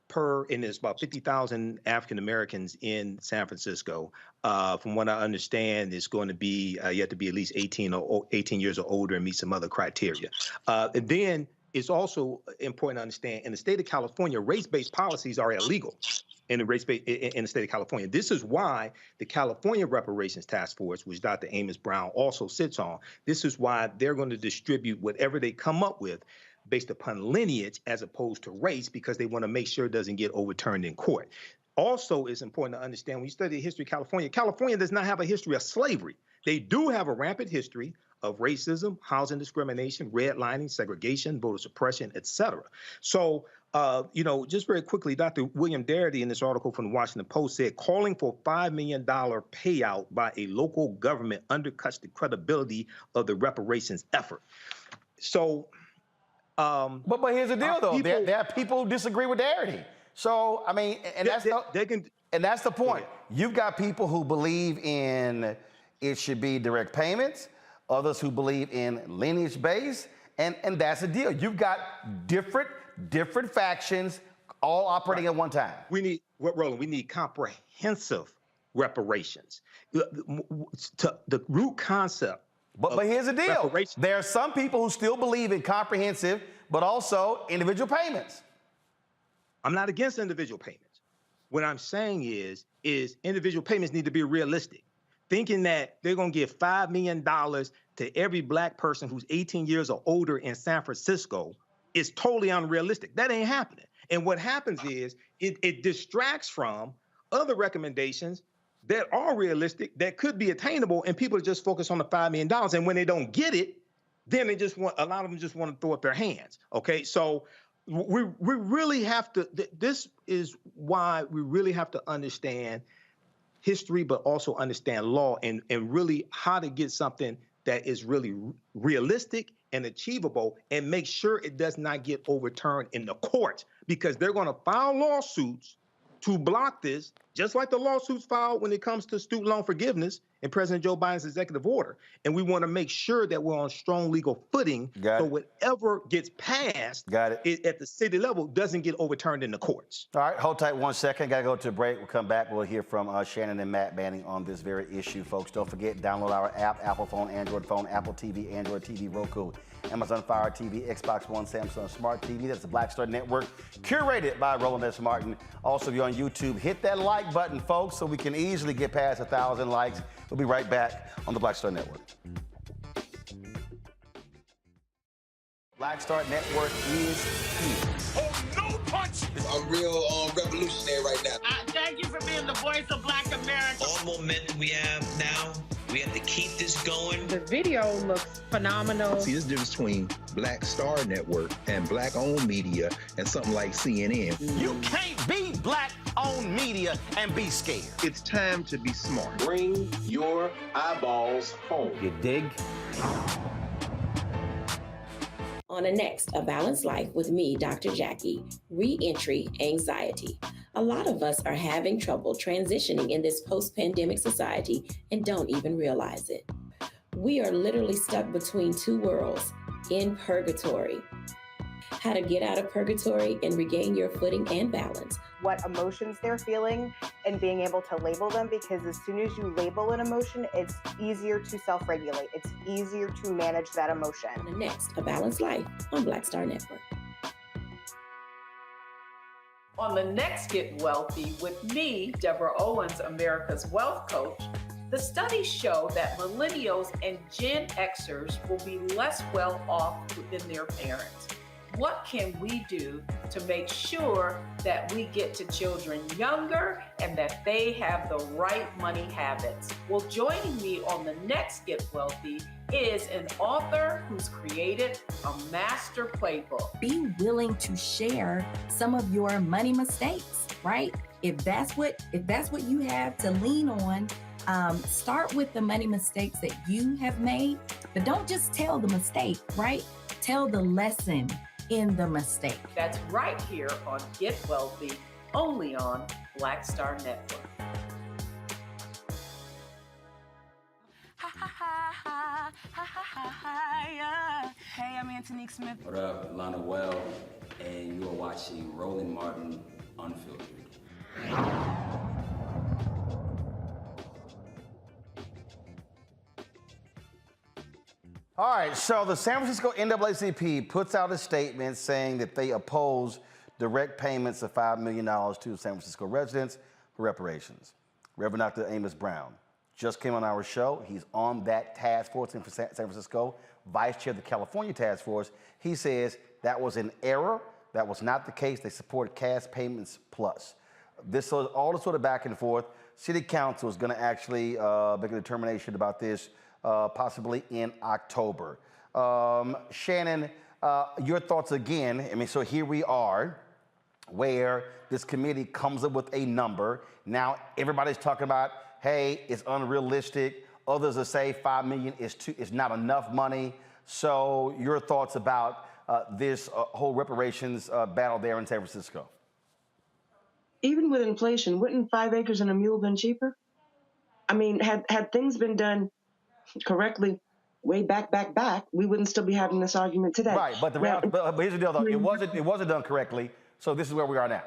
per, and there's about 50,000 African Americans in San Francisco. From what I understand, it's going to be, you have to be at least 18 years or older and meet some other criteria. And then it's also important to understand, in the state of California, race-based policies are illegal in the state of California. This is why the California Reparations Task Force, which Dr. Amos Brown also sits on, this is why they're going to distribute whatever they come up with based upon lineage as opposed to race, because they want to make sure it doesn't get overturned in court. Also, it's important to understand when you study the history of California, California does not have a history of slavery. They do have a rampant history of racism, housing discrimination, redlining, segregation, voter suppression, et cetera. So, just very quickly, Dr. William Darity in this article from the Washington Post said, calling for a $5 million payout by a local government undercuts the credibility of the reparations effort. So, but here's the deal, though. There are people who disagree with Darity. So, I mean, and that's the point. You've got people who believe in it should be direct payments, others who believe in lineage-based, and that's the deal. You've got different factions all operating at one time. Roland, we need comprehensive reparations. The root concept. But here's the deal. There are some people who still believe in comprehensive, but also individual payments. I'm not against individual payments. What I'm saying is individual payments need to be realistic. Thinking that they're going to give $5 million to every black person who's 18 years or older in San Francisco is totally unrealistic. That ain't happening. And what happens is it distracts from other recommendations that are realistic, that could be attainable, and people just focus on the $5 million. And when they don't get it, then they just want, a lot of them just want to throw up their hands. Okay, so we really have to, this is why we really have to understand history, but also understand law and really how to get something that is really realistic and achievable, and make sure it does not get overturned in the court, because they're going to file lawsuits to block this, just like the lawsuits filed when it comes to student loan forgiveness in President Joe Biden's executive order. And we want to make sure that we're on strong legal footing, so whatever gets passed at the city level doesn't get overturned in the courts. All right, hold tight 1 second. Got to go to a break. We'll come back. We'll hear from Shannon and Matt Banning on this very issue, folks. Don't forget, download our app, Apple phone, Android phone, Apple TV, Android TV, Roku, Amazon Fire TV, Xbox One, Samsung Smart TV. That's the Black Star Network, curated by Roland S. Martin. Also, if you're on YouTube, hit that like button, folks, so we can easily get past 1,000 likes. We'll be right back on the Black Star Network. Black Star Network is here. Oh, no punch! I'm real revolutionary right now. Thank you for being the voice of Black America. All momentum we have now, we have to keep this going. The video looks phenomenal. See, this difference between Black Star Network and Black-owned media and something like CNN. You can't be Black-owned media and be scared. It's time to be smart. Bring your eyeballs home. You dig? On the next A Balanced Life with me, Dr. Jackie, re-entry anxiety. A lot of us are having trouble transitioning in this post-pandemic society and don't even realize it. We are literally stuck between two worlds, in purgatory. How to get out of purgatory and regain your footing and balance. What emotions they're feeling and being able to label them, because as soon as you label an emotion, it's easier to self-regulate. It's easier to manage that emotion. On the next A Balanced Life on Black Star Network. On the next Get Wealthy with me, Deborah Owens, America's Wealth Coach, the studies show that millennials and Gen Xers will be less well off than their parents. What can we do to make sure that we get to children younger and that they have the right money habits? Well, joining me on the next Get Wealthy is an author who's created a master playbook. Be willing to share some of your money mistakes, right? If that's what you have to lean on, start with the money mistakes that you have made, but don't just tell the mistake, right? Tell the lesson in the mistake. That's right here on Get Wealthy, only on Black Star Network. Hey, I'm Antonique Smith. What up, Lana Well, and you are watching Roland Martin Unfiltered. All right, so the San Francisco NAACP puts out a statement saying that they oppose direct payments of $5 million to San Francisco residents for reparations. Reverend Dr. Amos Brown just came on our show. He's on that task force in San Francisco, vice chair of the California task force. He says that was an error. That was not the case. They support cash payments plus. This was all the sort of back and forth. City Council is going to actually make a determination about this possibly in October. Shannon, your thoughts again. I mean, so here we are where this committee comes up with a number. Now everybody's talking about, hey, it's unrealistic. Others will say $5 million is not enough money. So your thoughts about this whole reparations battle there in San Francisco? Even with inflation, wouldn't 5 acres and a mule been cheaper? I mean, had things been done correctly way back, we wouldn't still be having this argument today. Right, but but here's the deal, though. It wasn't done correctly, so this is where we are now.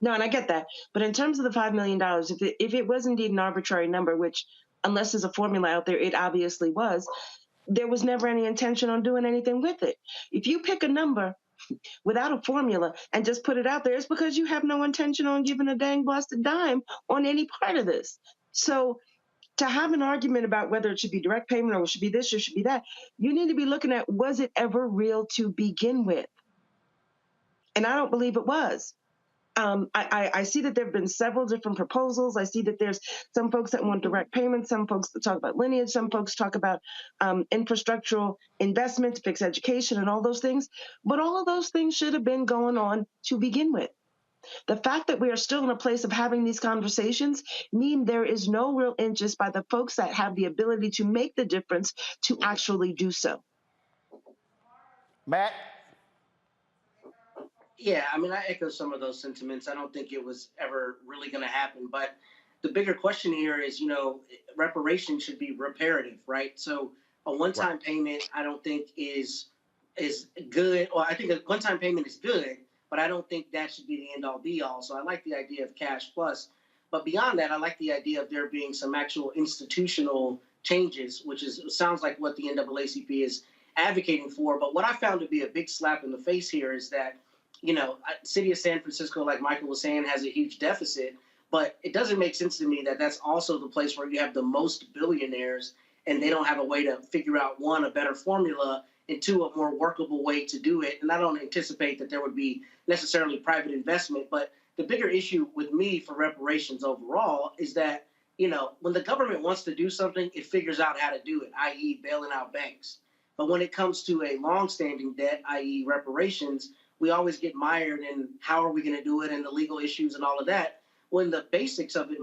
No, and I get that. But in terms of the $5 million, if it was indeed an arbitrary number, which unless there's a formula out there, it obviously was, there was never any intention on doing anything with it. If you pick a number without a formula and just put it out there, it's because you have no intention on giving a dang blasted dime on any part of this. So to have an argument about whether it should be direct payment or it should be this or should be that, you need to be looking at, was it ever real to begin with? And I don't believe it was. I see that there have been several different proposals. I see that there's some folks that want direct payments, some folks that talk about lineage, some folks talk about infrastructural investments, fixed education, and all those things. But all of those things should have been going on to begin with. The fact that we are still in a place of having these conversations mean there is no real interest by the folks that have the ability to make the difference to actually do so. Matt? Yeah, I mean, I echo some of those sentiments. I don't think it was ever really going to happen. But the bigger question here is, reparation should be reparative, right? So a one-time payment, I don't think is good. Well, I think a one-time payment is good, but I don't think that should be the end-all, be-all. So I like the idea of cash plus. But beyond that, I like the idea of there being some actual institutional changes, which sounds like what the NAACP is advocating for. But what I found to be a big slap in the face here is that, city of San Francisco, like Michael was saying, has a huge deficit, but it doesn't make sense to me that that's also the place where you have the most billionaires and they don't have a way to figure out, one, a better formula, and two, a more workable way to do it. And I don't anticipate that there would be necessarily private investment, but the bigger issue with me for reparations overall is that, when the government wants to do something, it figures out how to do it, i.e. bailing out banks. But when it comes to a longstanding debt, i.e. reparations, we always get mired in how are we going to do it and the legal issues and all of that, when the basics of it,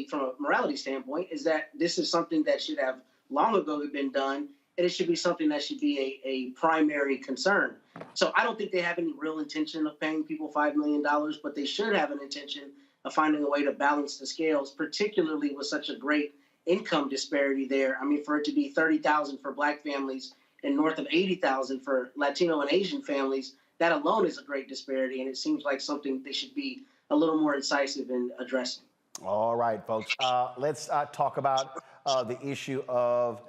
from a morality standpoint, is that this is something that should have long ago been done, and it should be something that should be a primary concern. So I don't think they have any real intention of paying people $5 million, but they should have an intention of finding a way to balance the scales, particularly with such a great income disparity there. I mean, for it to be $30,000 for Black families and north of $80,000 for Latino and Asian families, that alone is a great disparity, and it seems like something they should be a little more incisive in addressing. All right, folks. Let's talk about the issue of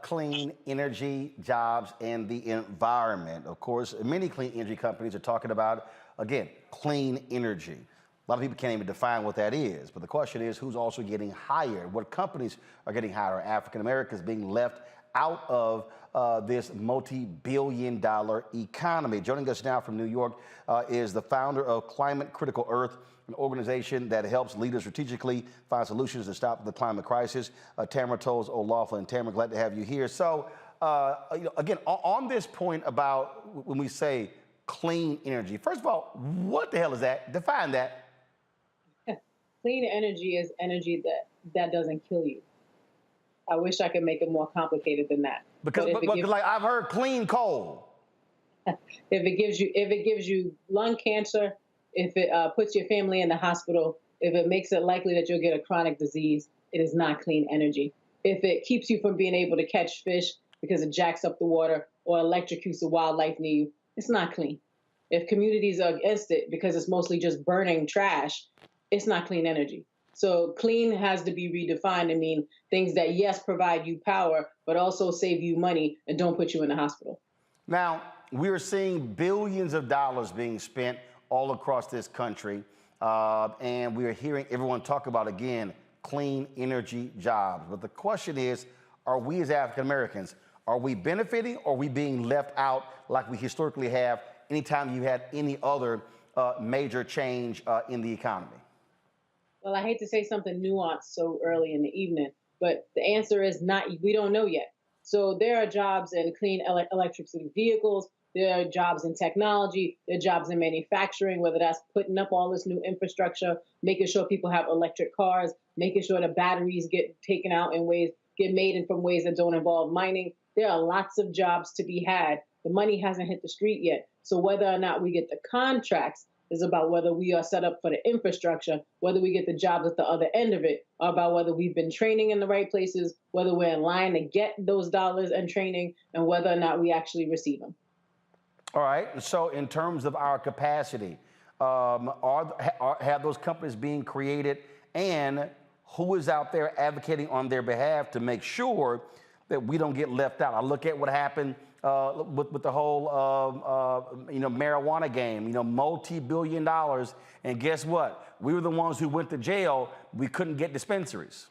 clean energy, jobs, and the environment. Of course, many clean energy companies are talking about, again, clean energy. A lot of people can't even define what that is. But the question is, who's also getting hired? What companies are getting hired? Are African Americans being left out of this multi-billion-dollar economy? Joining us now from New York is the founder of Climate Critical Earth, an organization that helps leaders strategically find solutions to stop the climate crisis. Tamara Toles O'Laughlin. Tamara, glad to have you here. So, again, on this point about when we say clean energy, first of all, what the hell is that? Define that. Clean energy is energy that doesn't kill you. I wish I could make it more complicated than that. Because like I've heard clean coal. If it gives you lung cancer, if it puts your family in the hospital, if it makes it likely that you'll get a chronic disease, it is not clean energy. If it keeps you from being able to catch fish because it jacks up the water or electrocutes the wildlife near you, it's not clean. If communities are against it because it's mostly just burning trash, it's not clean energy. So clean has to be redefined to mean things that, yes, provide you power, but also save you money and don't put you in the hospital. Now, we're seeing billions of dollars being spent all across this country, and we're hearing everyone talk about, again, clean energy jobs. But the question is, are we as African Americans, are we benefiting or are we being left out like we historically have anytime you had any other major change in the economy? Well, I hate to say something nuanced so early in the evening, but the answer is not, we don't know yet. So there are jobs in clean electricity vehicles, there are jobs in technology, there are jobs in manufacturing, whether that's putting up all this new infrastructure, making sure people have electric cars, making sure the batteries get taken out in ways, get made in from ways that don't involve mining. There are lots of jobs to be had. The money hasn't hit the street yet. So whether or not we get the contracts is about whether we are set up for the infrastructure, whether we get the jobs at the other end of it, or about whether we've been training in the right places, whether we're in line to get those dollars and training, and whether or not we actually receive them. All right. So in terms of our capacity, have those companies being created, and who is out there advocating on their behalf to make sure that we don't get left out? I look at what happened with the whole marijuana game, multi-billion dollars, and guess what? We were the ones who went to jail. We couldn't get dispensaries.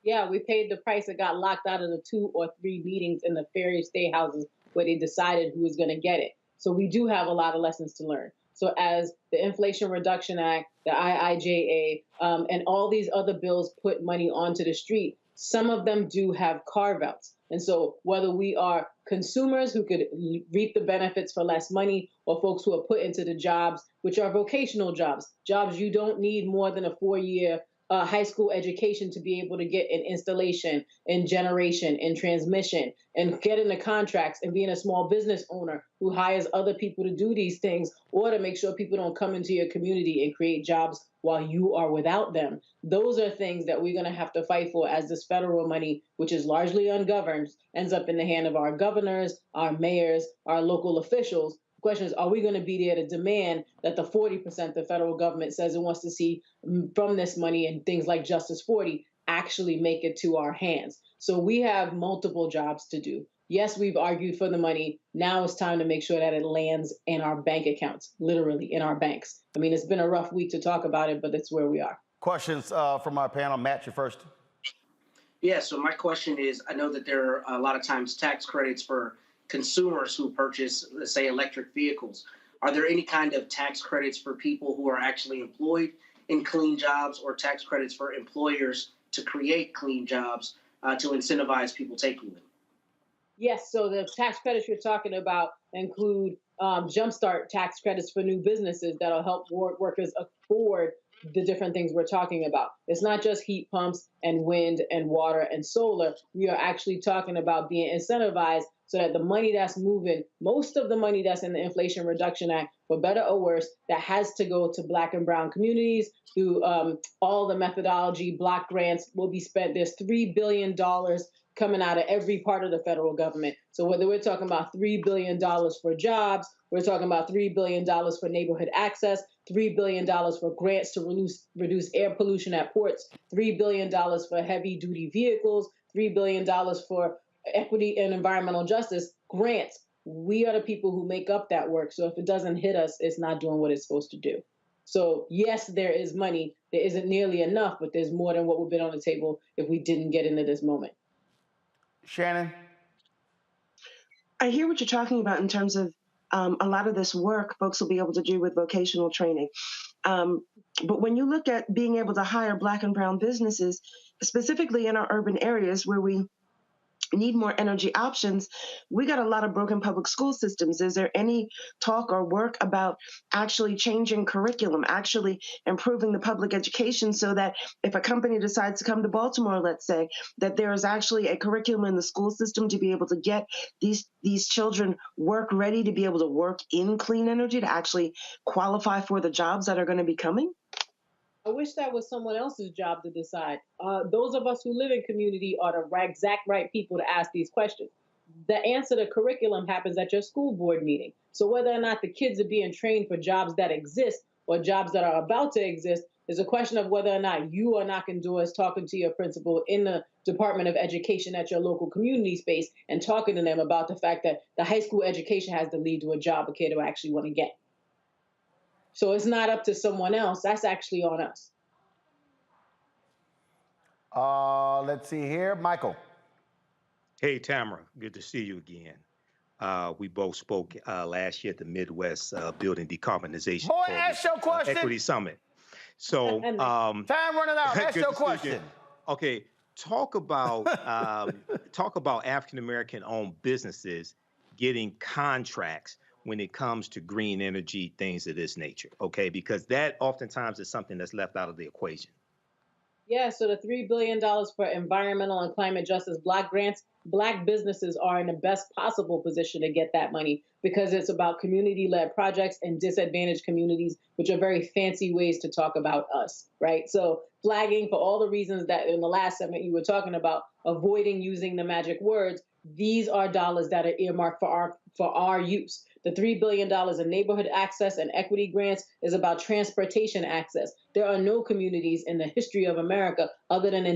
Yeah, we paid the price and got locked out of the 2 or 3 meetings in the various state houses where they decided who was going to get it. So we do have a lot of lessons to learn. So as the Inflation Reduction Act, the IIJA, and all these other bills put money onto the street, some of them do have carve-outs. And so whether we are consumers who could reap the benefits for less money, or folks who are put into the jobs, which are vocational jobs you don't need more than a 4-year high school education to be able to get in installation, in generation, in transmission, and get into contracts and being a small business owner who hires other people to do these things, or to make sure people don't come into your community and create jobs while you are without them. Those are things that we're going to have to fight for as this federal money, which is largely ungoverned, ends up in the hand of our governors, our mayors, our local officials. The question is, are we going to be there to demand that the 40% the federal government says it wants to see from this money and things like Justice 40 actually make it to our hands? So we have multiple jobs to do. Yes, we've argued for the money. Now it's time to make sure that it lands in our bank accounts, literally in our banks. I mean, it's been a rough week to talk about it, but that's where we are. Questions from our panel. Matt, you first. Yeah, so my question is, I know that there are a lot of times tax credits for consumers who purchase, let's say, electric vehicles. Are there any kind of tax credits for people who are actually employed in clean jobs, or tax credits for employers to create clean jobs to incentivize people taking them? Yes, so the tax credits you're talking about include jumpstart tax credits for new businesses that'll help workers afford the different things we're talking about. It's not just heat pumps and wind and water and solar. We are actually talking about being incentivized so that the money that's moving, most of the money that's in the Inflation Reduction Act, for better or worse, that has to go to Black and brown communities through all the methodology, block grants will be spent. There's $3 billion coming out of every part of the federal government. So whether we're talking about $3 billion for jobs, we're talking about $3 billion for neighborhood access, $3 billion for grants to reduce air pollution at ports, $3 billion for heavy duty vehicles, $3 billion for equity and environmental justice grants. We are the people who make up that work. So if it doesn't hit us, it's not doing what it's supposed to do. So yes, there is money. There isn't nearly enough, but there's more than what would have been on the table if we didn't get into this moment. Shannon? I hear what you're talking about in terms of a lot of this work folks will be able to do with vocational training. But when you look at being able to hire Black and brown businesses, specifically in our urban areas where we need more energy options, we got a lot of broken public school systems. Is there any talk or work about actually changing curriculum, actually improving the public education so that if a company decides to come to Baltimore, let's say, that there is actually a curriculum in the school system to be able to get these children work ready to be able to work in clean energy, to actually qualify for the jobs that are going to be coming? I wish that was someone else's job to decide. Those of us who live in community are the exact right people to ask these questions. The answer to curriculum happens at your school board meeting. So whether or not the kids are being trained for jobs that exist or jobs that are about to exist is a question of whether or not you are knocking doors, talking to your principal in the Department of Education at your local community space and talking to them about the fact that the high school education has to lead to a job a kid will actually want to get. So it's not up to someone else. That's actually on us. Let's see here. Michael. Hey, Tamara. Good to see you again. We both spoke last year at the Midwest Building Decarbonization Boy, ask your question. Equity Summit. So time running out. Ask your question. Okay, talk about African American owned businesses getting contracts when it comes to green energy, things of this nature, okay? Because that oftentimes is something that's left out of the equation. Yeah, so the $3 billion for environmental and climate justice block grants, Black businesses are in the best possible position to get that money because it's about community-led projects in disadvantaged communities, which are very fancy ways to talk about us, right? So flagging for all the reasons that in the last segment you were talking about, avoiding using the magic words, these are dollars that are earmarked for our use. The $3 billion in neighborhood access and equity grants is about transportation access. There are no communities in the history of America other than our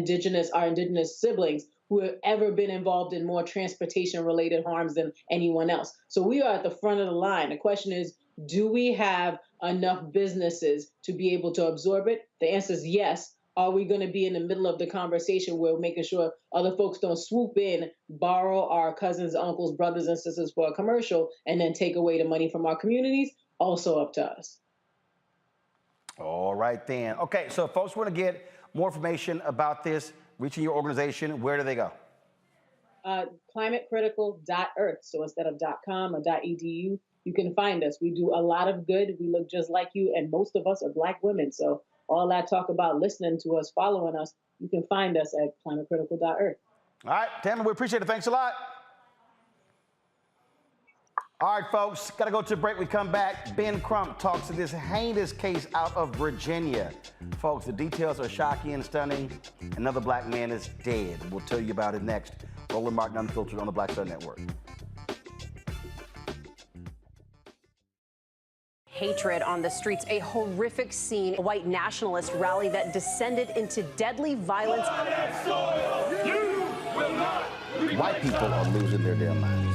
indigenous siblings who have ever been involved in more transportation-related harms than anyone else. So we are at the front of the line. The question is, do we have enough businesses to be able to absorb it? The answer is yes. Are we going to be in the middle of the conversation where we're making sure other folks don't swoop in, borrow our cousins, uncles, brothers, and sisters for a commercial, and then take away the money from our communities? also up to us. All right, then. Okay, so if folks want to get more information about this, reaching your organization, where do they go? Climatecritical.earth. So instead of .com or .edu, you can find us. We do a lot of good. We look just like you, and most of us are Black women. So all that talk about listening to us, following us, you can find us at climatecritical.earth. All right, Tammy, we appreciate it. Thanks a lot. All right, folks, got to go to a break. We come back. Ben Crump talks to this heinous case out of Virginia. Folks, the details are shocking and stunning. Another Black man is dead. We'll tell you about it next. Roland Martin Unfiltered on the Black Star Network. Hatred on the streets, a horrific scene, a white nationalist rally that descended into deadly violence. White people are losing their damn minds.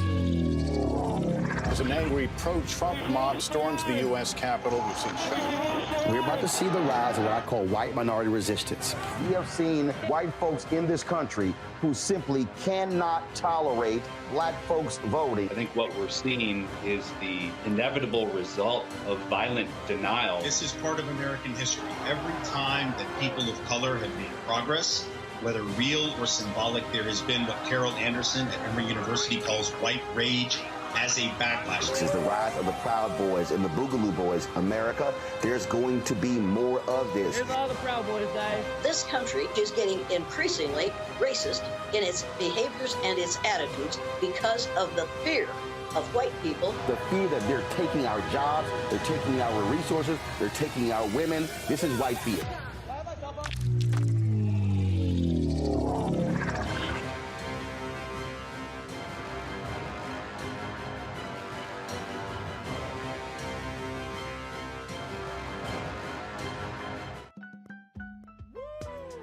As an angry pro-Trump mob storms the U.S. Capitol, we've seen shooting. We're about to see the rise of what I call white minority resistance. We have seen white folks in this country who simply cannot tolerate Black folks voting. I think what we're seeing is the inevitable result of violent denial. This is part of American history. Every time that people of color have made progress, whether real or symbolic, there has been what Carol Anderson at Emory University calls white rage as a backlash. This is the rise of the Proud Boys and the Boogaloo Boys. America, there's going to be more of this. Here's all the Proud Boys, guys. This country is getting increasingly racist in its behaviors and its attitudes because of the fear of white people. The fear that they're taking our jobs, they're taking our resources, they're taking our women. This is white fear.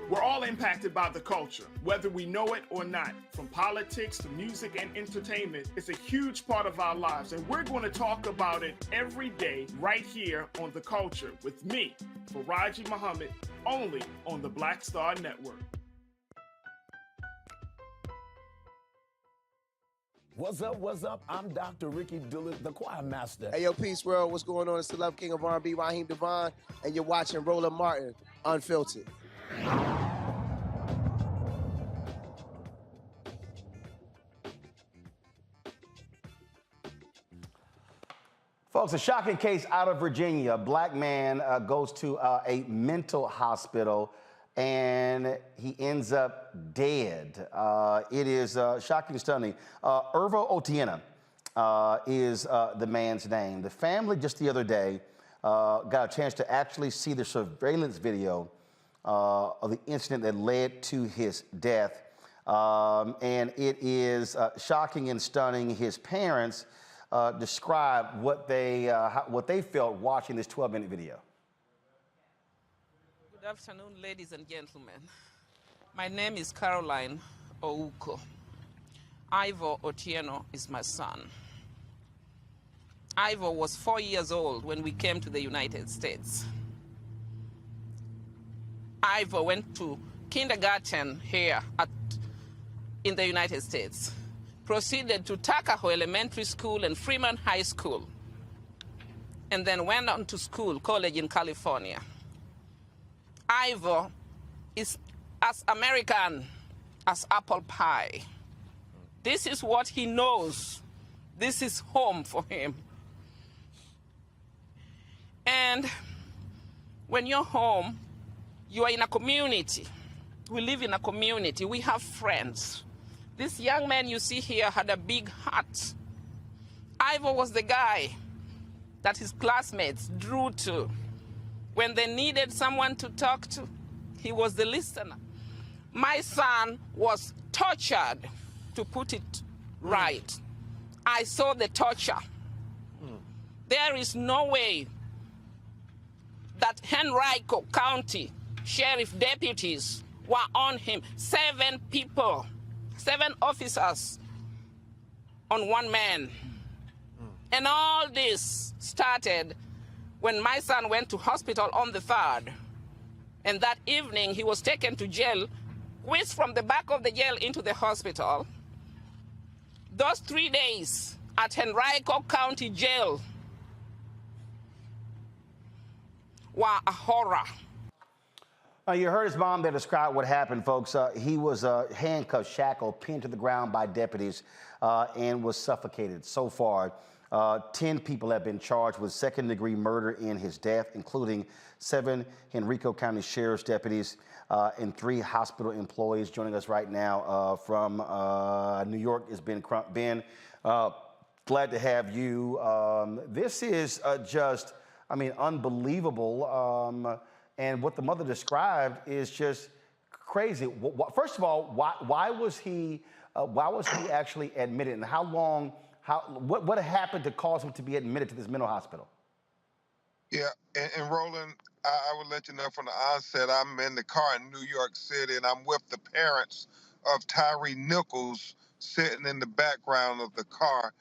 We're all impacted by the culture, whether we know it or not. From politics to music and entertainment, it's a huge part of our lives, and we're going to talk about it every day right here on The Culture with me, Faraji Muhammad, only on the Black Star Network. What's up, what's up? I'm Dr. Ricky Dillard, the choir master. Hey, yo, Peace World, what's going on? It's the Love King of R&B, Raheem Devon, and you're watching Roland Martin Unfiltered. Folks, a shocking case out of Virginia. A Black man goes to a mental hospital and he ends up dead. It is shocking and stunning. Irvo Otieno is the man's name. The family just the other day got a chance to actually see the surveillance video of the incident that led to his death. And it is shocking and stunning. His parents describe what they felt watching this 12-minute video. Good afternoon, ladies and gentlemen. My name is Caroline Ouko. Irvo Otieno is my son. Irvo was 4 years old when we came to the United States. Irvo went to kindergarten here in the United States, proceeded to Tuckahoe Elementary School and Freeman High School, and then went on to college in California. Irvo is as American as apple pie. This is what he knows. This is home for him. And when you're home, you are in a community. We live in a community. We have friends. This young man you see here had a big heart. Irvo was the guy that his classmates drew to. When they needed someone to talk to, he was the listener. My son was tortured, to put it right. I saw the torture. There is no way that Henrico County sheriff deputies were on him. 7 people, 7 officers on one man. And all this started when my son went to hospital on the 3rd. And that evening, he was taken to jail, whisked from the back of the jail into the hospital. Those 3 days at Henrico County Jail, wa a horror. You heard his mom there describe what happened, folks. He was handcuffed, shackled, pinned to the ground by deputies, and was suffocated. So far, 10 people have been charged with second-degree murder in his death, including 7 Henrico County Sheriff's deputies and 3 hospital employees. Joining us right now from New York is Ben Crump. Ben, glad to have you. This is just, I mean, unbelievable. And what the mother described is just crazy. First of all, why was he actually admitted, and how long? What happened to cause him to be admitted to this mental hospital? Yeah, and Roland, I would let you know from the onset, I'm in the car in New York City, and I'm with the parents of Tyree Nichols sitting in the background of the car,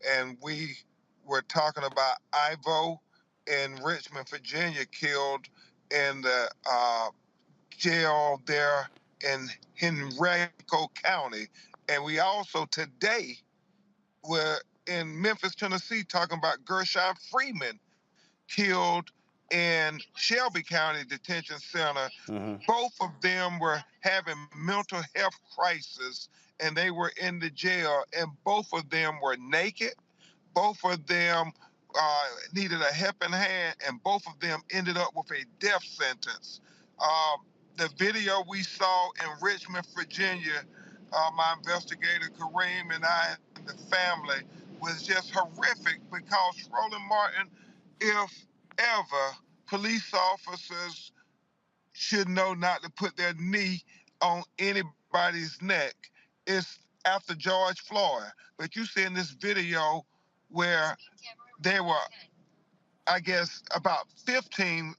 and we were talking about Ivo in Richmond, Virginia, killed in the jail there in Henrico County. And we also today were in Memphis, Tennessee, talking about Gershon Freeman, killed in Shelby County Detention Center. Both of them were having mental health crisis, and they were in the jail, and both of them were naked. Both of them needed a helping hand, and both of them ended up with a death sentence. The video we saw in Richmond, Virginia, my investigator Kareem and I and the family, was just horrific, because Roland Martin, if ever, police officers should know not to put their knee on anybody's neck. It's after George Floyd. But you see in this video where there were, I guess, about 15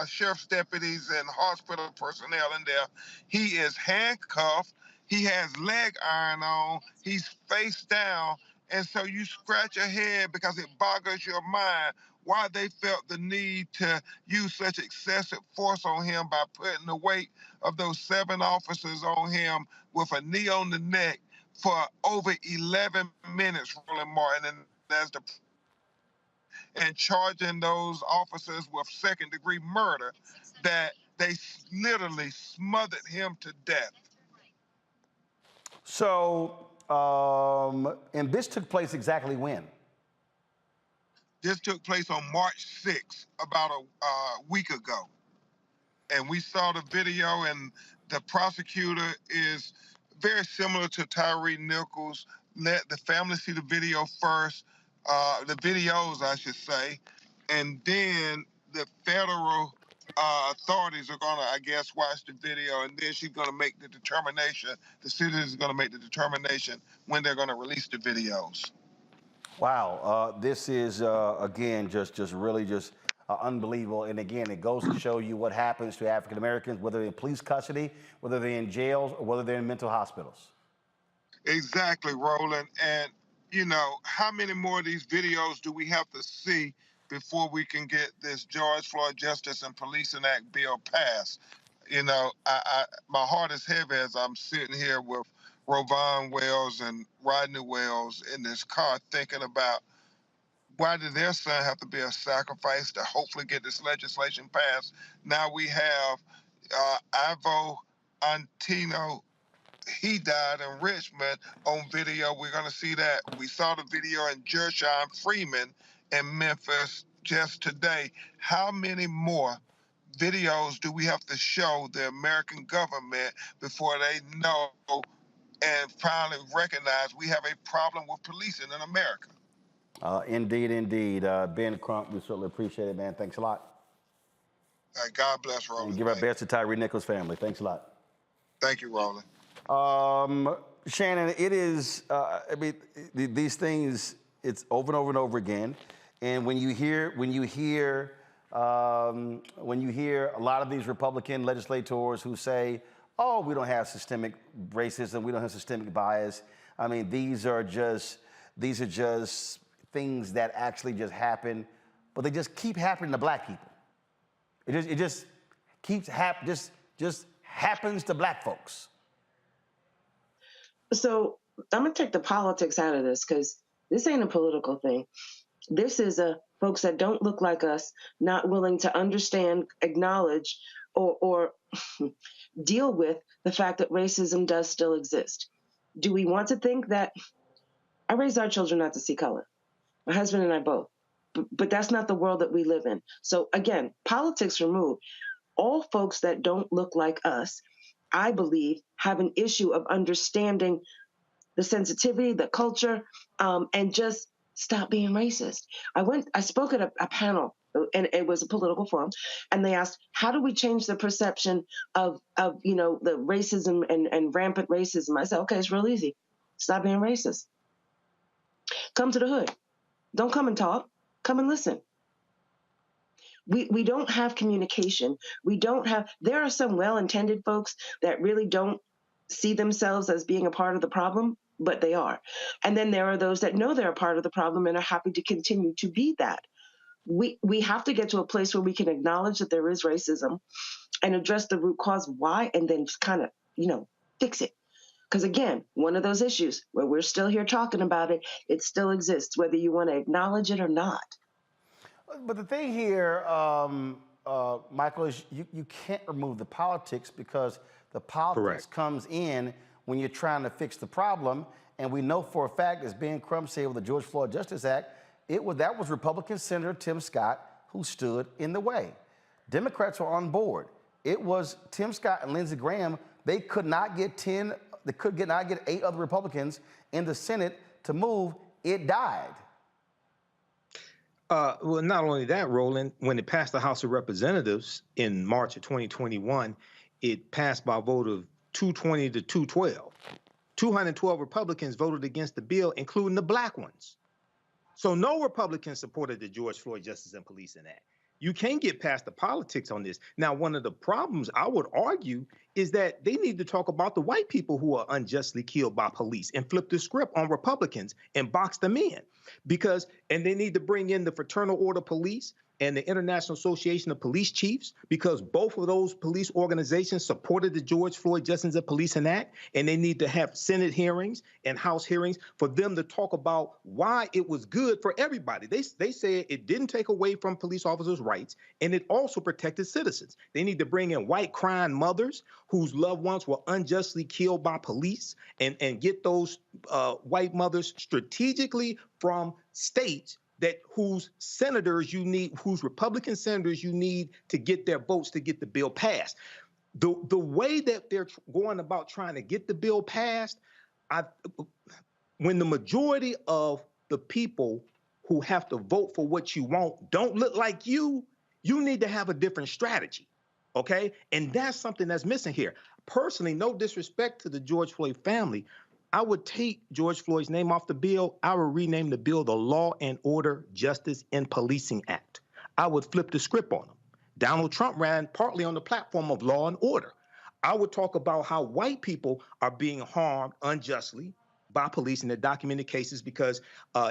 sheriff's deputies and hospital personnel in there. He is handcuffed. He has leg iron on. He's face down. And so you scratch your head because it boggles your mind why they felt the need to use such excessive force on him by putting the weight of those 7 officers on him with a knee on the neck for over 11 minutes, Roland Martin, and charging those officers with second-degree murder, that they literally smothered him to death. So, and this took place exactly when? This took place on March 6th, about a week ago. And we saw the video, and the prosecutor is very similar to Tyree Nichols. Let the family see the video first, the videos, I should say, and then the federal authorities are gonna, I guess, watch the video, and then she's gonna make the determination, the city is gonna make the determination when they're gonna release the videos. Wow, this is, again, just really unbelievable. And again, it goes to show you what happens to African Americans, whether they're in police custody, whether they're in jails, or whether they're in mental hospitals. Exactly, Roland. And, you know, how many more of these videos do we have to see before we can get this George Floyd Justice and Policing Act bill passed? You know, my heart is heavy as I'm sitting here with Rovon Wells and Rodney Wells in this car thinking about, why did their son have to be a sacrifice to hopefully get this legislation passed? Now we have Ivo Antino. He died in Richmond on video. We're going to see that. We saw the video in Gershon Freeman in Memphis just today. How many more videos do we have to show the American government before they know and finally recognize we have a problem with policing in America? Indeed, indeed. Ben Crump, we certainly appreciate it, man. Thanks a lot. God bless, Roland. And give our best to Tyree Nichols' family. Thanks a lot. Thank you, Roland. Shannon, it is, I mean, these things, it's over and over and over again. And when you hear a lot of these Republican legislators who say, oh, we don't have systemic racism, we don't have systemic bias. I mean, these are just things that actually just happen, but they just keep happening to black people. It just keeps just happens to black folks. So I'm gonna take the politics out of this, because this ain't a political thing. This is a folks that don't look like us, not willing to understand, acknowledge, or deal with the fact that racism does still exist. Do we want to think that I raised our children not to see color? My husband and I both. But that's not the world that we live in. So again, politics removed. All folks that don't look like us, I believe, have an issue of understanding the sensitivity, the culture, and just stop being racist. I spoke at a panel, and it was a political forum, and they asked, how do we change the perception of the racism and rampant racism? I said, okay, it's real easy. Stop being racist. Come to the hood. Don't come and talk. Come and listen. We don't have communication. There are some well-intended folks that really don't see themselves as being a part of the problem, but they are. And then there are those that know they're a part of the problem and are happy to continue to be that. We have to get to a place where we can acknowledge that there is racism and address the root cause why, and then just kind of, fix it. Because again, one of those issues where we're still here talking about it, it still exists, whether you want to acknowledge it or not. But the thing here, Michael, is you can't remove the politics, because the politics comes in when you're trying to fix the problem. And we know for a fact, as Ben Crump said with the George Floyd Justice Act, that was Republican Senator Tim Scott who stood in the way. Democrats were on board. It was Tim Scott and Lindsey Graham. They could not get 8 other Republicans in the Senate to move. It died. Well, not only that, Roland, when it passed the House of Representatives in March of 2021, it passed by a vote of 220 to 212. 212 Republicans voted against the bill, including the black ones. So no Republicans supported the George Floyd Justice and Policing Act. You can't get past the politics on this. Now, one of the problems I would argue is that they need to talk about the white people who are unjustly killed by police and flip the script on Republicans and box them in. And they need to bring in the Fraternal Order Police and the International Association of Police Chiefs, because both of those police organizations supported the George Floyd Justice and Policing Act, and they need to have Senate hearings and House hearings for them to talk about why it was good for everybody. They said it didn't take away from police officers' rights, and it also protected citizens. They need to bring in white crying mothers whose loved ones were unjustly killed by police, and get those white mothers strategically from states whose senators you need, whose Republican senators you need to get their votes to get the bill passed. The way that they're going about trying to get the bill passed, when the majority of the people who have to vote for what you want don't look like you need to have a different strategy, okay? And that's something that's missing here. Personally, no disrespect to the George Floyd family, I would take George Floyd's name off the bill. I would rename the bill the Law and Order Justice and Policing Act. I would flip the script on them. Donald Trump ran partly on the platform of law and order. I would talk about how white people are being harmed unjustly by police in their documented cases, because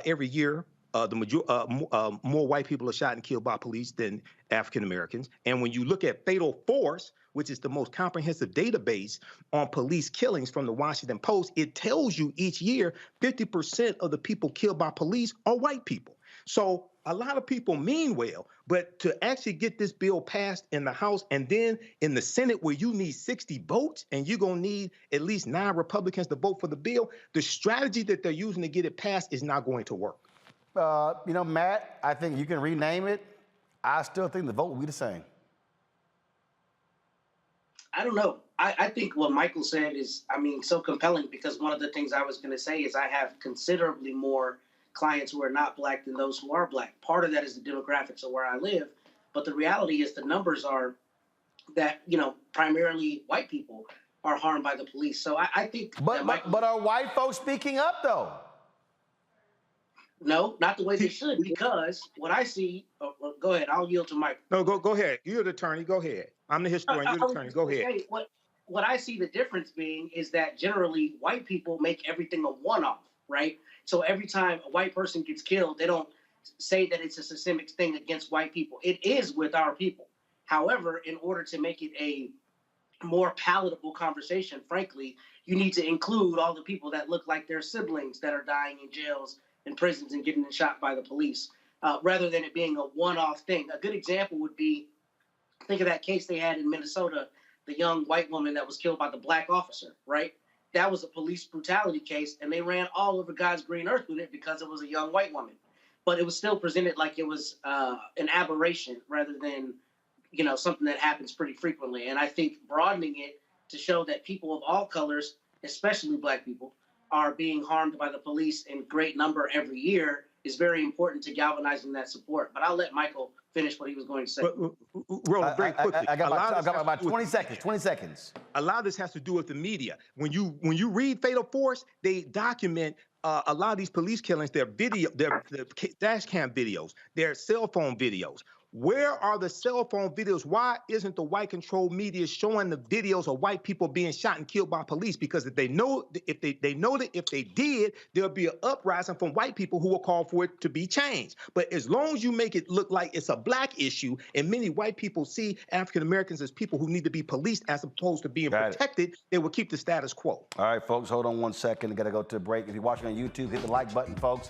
every year more white people are shot and killed by police than African Americans. And when you look at fatal force, which is the most comprehensive database on police killings from the Washington Post, it tells you each year 50% of the people killed by police are white people. So a lot of people mean well, but to actually get this bill passed in the House and then in the Senate, where you need 60 votes and you're going to need at least 9 Republicans to vote for the bill, the strategy that they're using to get it passed is not going to work. Matt, I think you can rename it. I still think the vote will be the same. I don't know. I think what Michael said is, so compelling, because one of the things I was going to say is I have considerably more clients who are not black than those who are black. Part of that is the demographics of where I live. But the reality is the numbers are that, primarily white people are harmed by the police. So I think. But are white folks speaking up, though? No, not the way they should, because what I see. Go ahead. I'll yield to Mike. No, go ahead. You're the attorney. Go ahead. I'm the historian. You're the attorney. Go ahead. What I see the difference being is that generally white people make everything a one-off, right? So every time a white person gets killed, they don't say that it's a systemic thing against white people. It is with our people. However, in order to make it a more palatable conversation, frankly, you need to include all the people that look like their siblings that are dying in jails and prisons and getting shot by the police. rather than it being a one-off thing. A good example would be, think of that case they had in Minnesota, the young white woman that was killed by the black officer, right? That was a police brutality case, and they ran all over God's green earth with it because it was a young white woman. But it was still presented like it was an aberration rather than, something that happens pretty frequently. And I think broadening it to show that people of all colors, especially black people, are being harmed by the police in great number every year is very important to galvanizing that support. But I'll let Michael finish what he was going to say. Roland, very quickly. I got about 20 seconds. 20 seconds. A lot of this has to do with the media. When you read Fatal Force, they document a lot of these police killings. Their dash cam videos, their cell phone videos. Where are the cell phone videos? Why isn't the white-controlled media showing the videos of white people being shot and killed by police? Because if they know that if they did, there'll be an uprising from white people who will call for it to be changed. But as long as you make it look like it's a black issue, and many white people see African Americans as people who need to be policed as opposed to being protected, they will keep the status quo. All right, folks, hold on 1 second. I got to go to a break. If you're watching on YouTube, hit the like button, folks,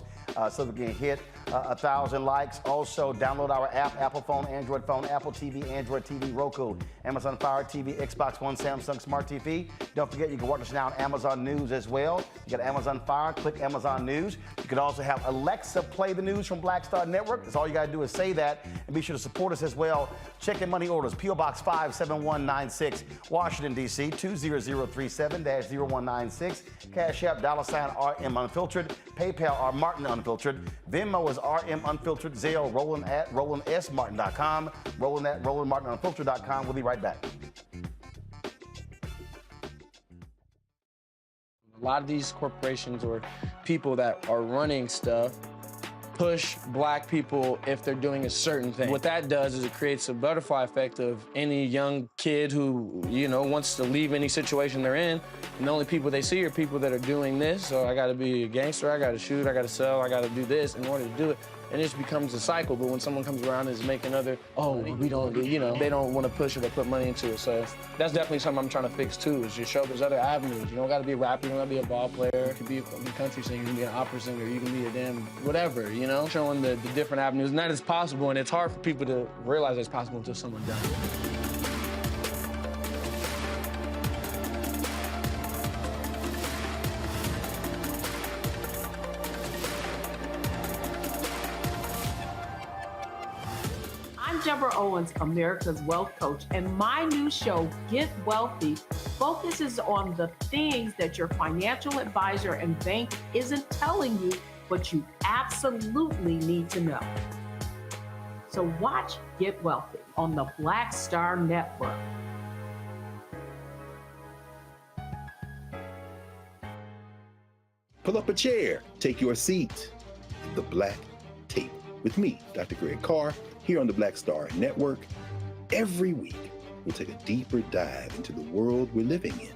so we can hit 1,000 likes. Also, download our app, Apple phone, Android phone, Apple TV, Android TV, Roku, Amazon Fire TV, Xbox One, Samsung Smart TV. Don't forget, you can watch us now on Amazon News as well. You got Amazon Fire, click Amazon News. You can also have Alexa play the news from Black Star Network. That's all you got to do is say that, and be sure to support us as well. Check in money orders, P.O. Box 57196, Washington, D.C., 20037-0196. Cash App, $RM Unfiltered. PayPal, R Martin Unfiltered. Venmo is RM Unfiltered. Zelle, Roland at RolandSMartin.com. Roland at RolandMartinUnfiltered.com. We'll be right back. A lot of these corporations or people that are running stuff push black people if they're doing a certain thing. What that does is it creates a butterfly effect of any young kid who, wants to leave any situation they're in, and the only people they see are people that are doing this. So I gotta be a gangster, I gotta shoot, I gotta sell, I gotta do this in order to do it. And it just becomes a cycle. But when someone comes around and is making we don't, they don't want to push it or put money into it. So that's definitely something I'm trying to fix too, is just show there's other avenues. You don't gotta be a rapper, you don't gotta be a ball player, you can be a country singer, you can be an opera singer, you can be a damn whatever, showing the different avenues. And that is possible, and it's hard for people to realize it's possible until someone does it. Deborah Owens, America's Wealth Coach, and my new show, Get Wealthy, focuses on the things that your financial advisor and bank isn't telling you, but you absolutely need to know. So watch Get Wealthy on the Black Star Network. Pull up a chair, take your seat at the Black Table with me, Dr. Greg Carr, here on the Black Star Network. Every week, we'll take a deeper dive into the world we're living in.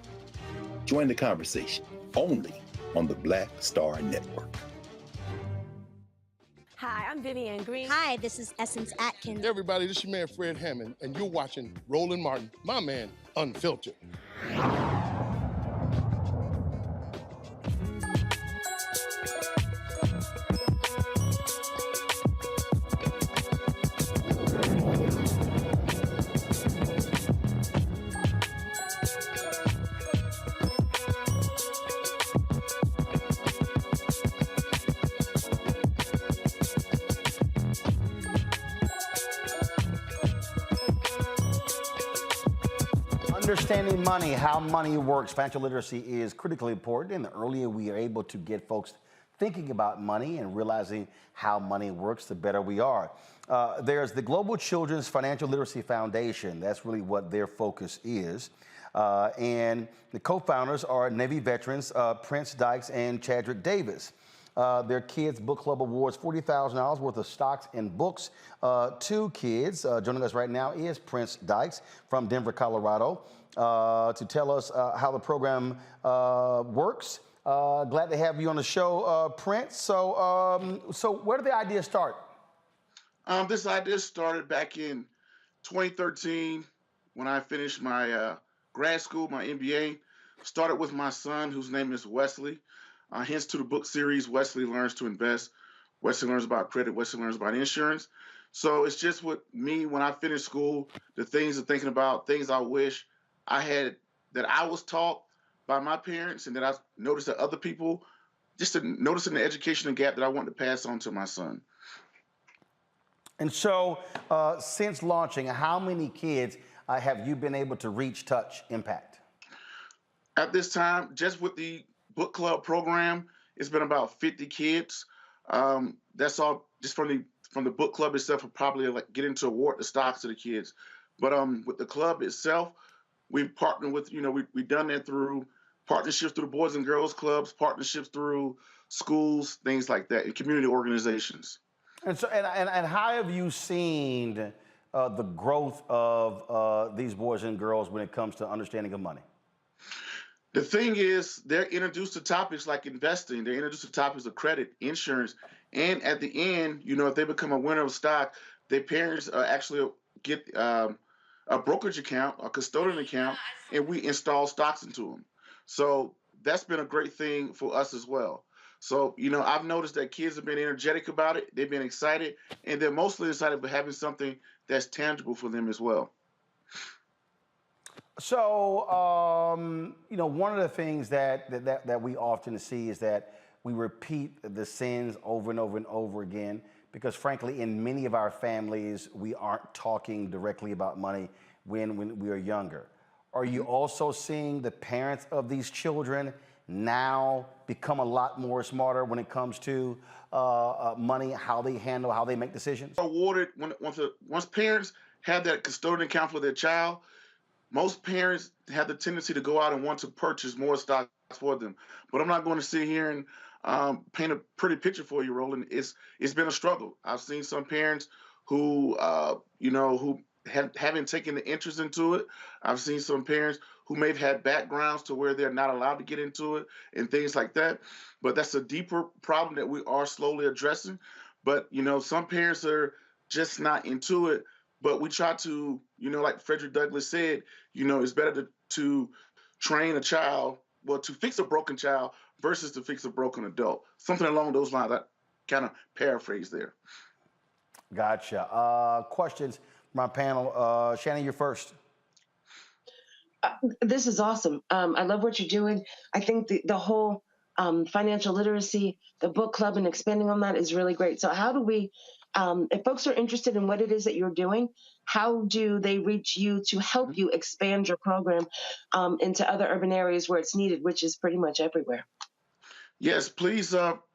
Join the conversation only on the Black Star Network. Hi, I'm Vivian Green. Hi, this is Essence Atkins. Hey everybody, this is your man Fred Hammond, and you're watching Roland Martin, my man, Unfiltered. Understanding money, how money works, financial literacy is critically important, and the earlier we are able to get folks thinking about money and realizing how money works, the better we are. There's the Global Children's Financial Literacy Foundation. That's really what their focus is. And the co-founders are Navy veterans Prince Dykes and Chadrick Davis. Their Kids Book Club awards $40,000 worth of stocks and books to kids. Joining us right now is Prince Dykes from Denver, Colorado, to tell us how the program works. Glad to have you on the show, Prince. So where did the idea start? This idea started back in 2013 when I finished my grad school, my MBA. Started with my son, whose name is Wesley. Hence to the book series, Wesley Learns to Invest. Western learns about credit, Western learns about insurance. So it's just with me when I finish school, the things I'm thinking about, things I wish I had that I was taught by my parents and that I noticed that other people, just to noticing the educational gap that I want to pass on to my son. And so, since launching, how many kids have you been able to reach, touch, impact? At this time, just with the book club program, it's been about 50 kids. That's all just from the book club itself, will probably like get into award the stocks to the kids. But with the club itself, we've partnered with, we've done that through partnerships through the Boys and Girls Clubs, partnerships through schools, things like that, and community organizations. And so, and how have you seen the growth of these boys and girls when it comes to understanding of money? The thing is, they're introduced to topics like investing. They're introduced to topics of credit, insurance, and at the end, if they become a winner of stock, their parents actually get a brokerage account, a custodian account, and we install stocks into them. So that's been a great thing for us as well. So, I've noticed that kids have been energetic about it. They've been excited, and they're mostly excited about having something that's tangible for them as well. So, one of the things that we often see is that we repeat the sins over and over and over again because, frankly, in many of our families, we aren't talking directly about money when we are younger. Are you also seeing the parents of these children now become a lot more smarter when it comes to money, how they handle, how they make decisions? Awarded once parents have that custodian account for their child, most parents have the tendency to go out and want to purchase more stocks for them. But I'm not going to sit here and paint a pretty picture for you, Roland. It's been a struggle. I've seen some parents who who haven't taken the interest into it. I've seen some parents who may have had backgrounds to where they're not allowed to get into it and things like that. But that's a deeper problem that we are slowly addressing. But, some parents are just not into it. But we try to, like Frederick Douglass said, it's better to train a child, to fix a broken child versus to fix a broken adult. Something along those lines. I kind of paraphrase there. Gotcha. Questions from our panel. Shannon, you're first. This is awesome. I love what you're doing. I think the whole financial literacy, the book club, and expanding on that is really great. So how do we, if folks are interested in what it is that you're doing, how do they reach you to help you expand your program into other urban areas where it's needed, which is pretty much everywhere? Yes, please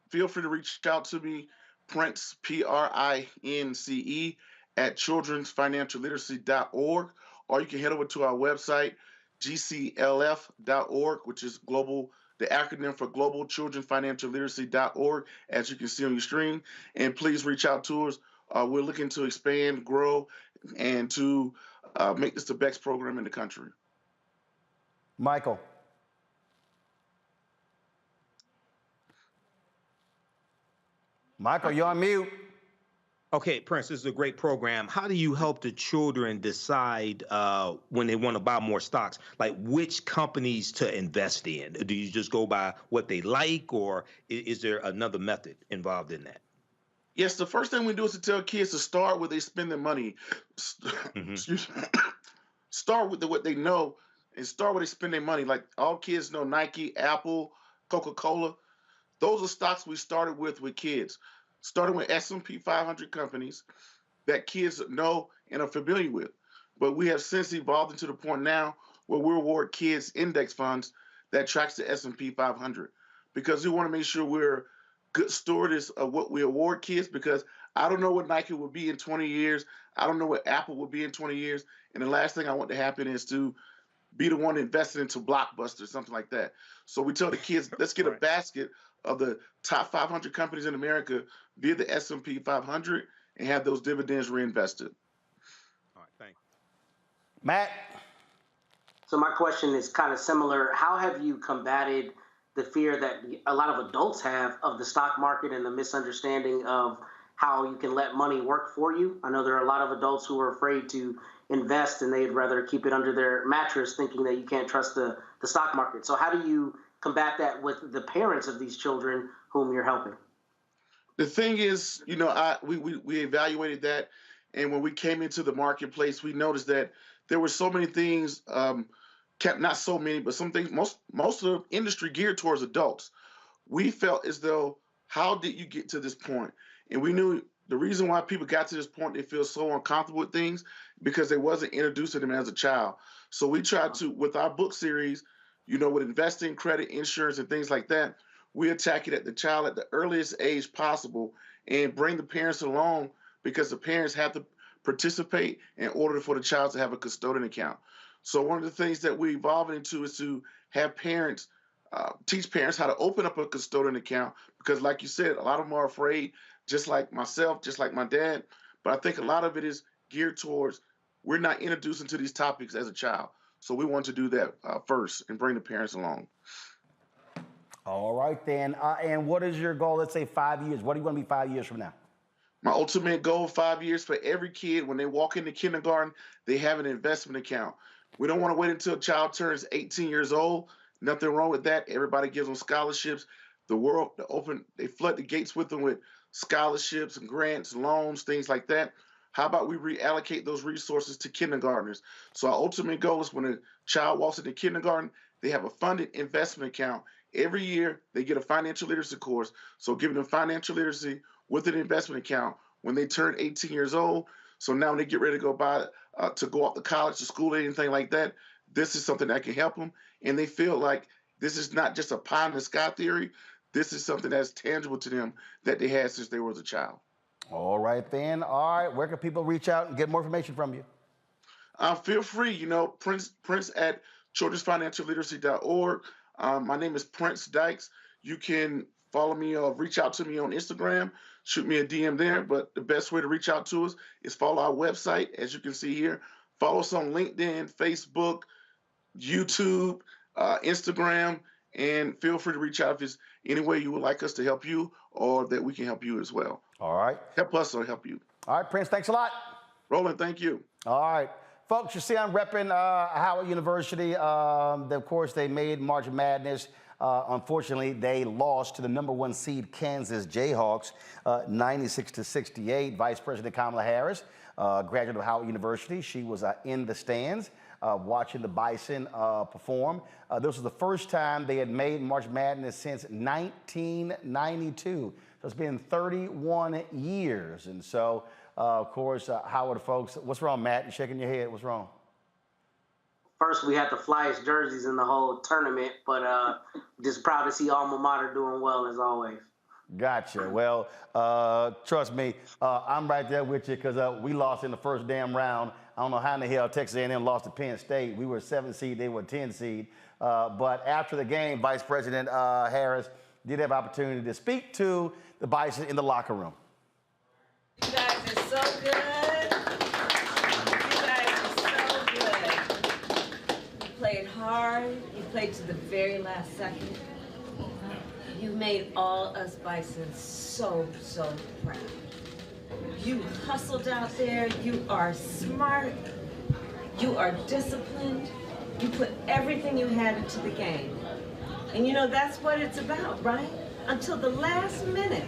feel free to reach out to me, Prince, PRINCE, at childrensfinancialliteracy.org, or you can head over to our website, gclf.org, which is global, the acronym for Global Children Financial Literacy.org, as you can see on your screen. And please reach out to us. We're looking to expand, grow, and to make this the best program in the country. Michael. Michael, you're on mute. Okay, Prince, this is a great program. How do you help the children decide when they want to buy more stocks, like which companies to invest in? Do you just go by what they like, or is there another method involved in that? Yes, the first thing we do is to tell kids to start where they spend their money. Excuse me. Start with what they know and start where they spend their money. Like all kids know Nike, Apple, Coca-Cola. Those are stocks we started with kids. Starting with S&P 500 companies that kids know and are familiar with. But we have since evolved into the point now where we award kids index funds that tracks the S&P 500 because we want to make sure we're good stewards of what we award kids, because I don't know what Nike will be in 20 years. I don't know what Apple will be in 20 years. And the last thing I want to happen is to be the one invested into Blockbuster, something like that. So we tell the kids, let's get a basket of the top 500 companies in America via the S&P 500 and have those dividends reinvested. All right, thanks. Matt? So my question is kind of similar. How have you combated the fear that a lot of adults have of the stock market and the misunderstanding of how you can let money work for you? I know there are a lot of adults who are afraid to invest and they'd rather keep it under their mattress thinking that you can't trust the stock market. So how do you combat that with the parents of these children whom you're helping? The thing is, you know, we evaluated that, and when we came into the marketplace, we noticed that there were so many things, not so many, but some things, most of the industry geared towards adults. We felt as though, how did you get to this point? And we knew the reason why people got to this point, they feel so uncomfortable with things, because they wasn't introduced to them as a child. So we tried to, with our book series, you know, with investing, credit, insurance, and things like that, we attack it at the child at the earliest age possible and bring the parents along, because the parents have to participate in order for the child to have a custodian account. So one of the things that we're evolving into is to have parents, teach parents how to open up a custodian account, because like you said, a lot of them are afraid, just like myself, just like my dad. But I think a lot of it is geared towards, we're not introducing to these topics as a child. So we want to do that first and bring the parents along. All right, then. And what is your goal? Let's say 5 years. What do you want to be 5 years from now? My ultimate goal, 5 years, for every kid, when they walk into kindergarten, they have an investment account. We don't want to wait until a child turns 18 years old. Nothing wrong with that. Everybody gives them scholarships. The world, they flood the gates with them with scholarships and grants, loans, things like that. How about we reallocate those resources to kindergartners? So our ultimate goal is, when a child walks into kindergarten, they have a funded investment account. Every year, they get a financial literacy course. So giving them financial literacy with an investment account when they turn 18 years old. So now when they get ready to go off to college, to school, anything like that, this is something that can help them. And they feel like this is not just a pie in the sky theory. This is something that's tangible to them that they had since they were a child. All right, then. All right. Where can people reach out and get more information from you? Feel free, you know, Prince at childrensfinancialliteracy.org. My name is Prince Dykes. You can follow me or reach out to me on Instagram. Shoot me a DM there. But the best way to reach out to us is follow our website, as you can see here. Follow us on LinkedIn, Facebook, YouTube, Instagram, and feel free to reach out if there's any way you would like us to help you, or that we can help you as well. All right. Help us or help you. All right, Prince, thanks a lot. Roland, thank you. All right. Folks, you see I'm repping Howard University. Of course, they made March Madness. Unfortunately, they lost to the #1 seed Kansas Jayhawks, 96-68. Vice President Kamala Harris, graduate of Howard University, she was in the stands watching the Bison perform. This was the first time they had made March Madness since 1992. So it's been 31 years. And so, of course, Howard folks, what's wrong, Matt? You're shaking your head. What's wrong? First, we had the flyest jerseys in the whole tournament, but just proud to see alma mater doing well as always. Gotcha. Well, trust me, I'm right there with you, because we lost in the first damn round. I don't know how in the hell Texas A&M lost to Penn State. We were 7 seed, they were 10 seed. But after the game, Vice President Harris did have opportunity to speak to the Bison in the locker room. You guys are so good. You guys are so good. You played hard. You played to the very last second. You made all us Bisons so, so proud. You hustled out there. You are smart. You are disciplined. You put everything you had into the game. And you know, that's what it's about, right? Until the last minute.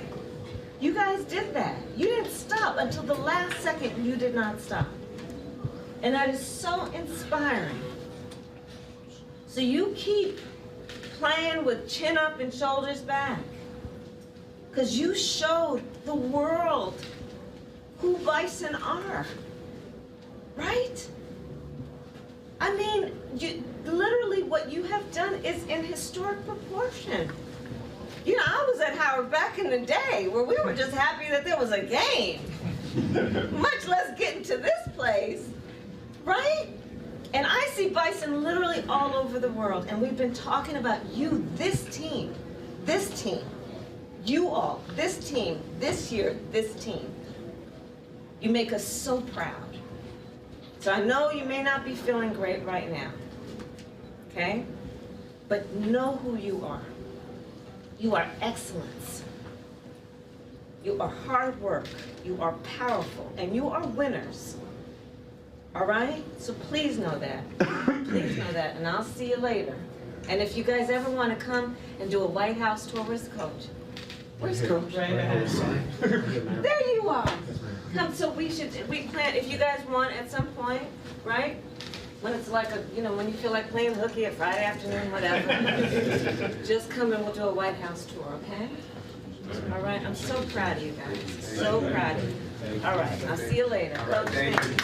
You guys did that. You didn't stop until the last second. You did not stop. And that is so inspiring. So you keep playing with chin up and shoulders back, because you showed the world who Bison are, right? I mean, literally what you have done is in historic proportion. You know, I was at Howard back in the day where we were just happy that there was a game, much less getting to this place, right? And I see Bison literally all over the world, and we've been talking about you, this team, you all, this team, this year, this team. You make us so proud. So I know you may not be feeling great right now, okay? But know who you are. You are excellence. You are hard work. You are powerful, and you are winners. All right? So please know that. Please know that, and I'll see you later. And if you guys ever want to come and do a White House tour with the coach, Where's Coach? There you are. Come, so we plan, if you guys want at some point, right? When it's like when you feel like playing hooky at Friday afternoon, whatever, just come and we'll do a White House tour, okay? All right, I'm so proud of you guys, so proud of you. All right, I'll see you later. Coach, thank you.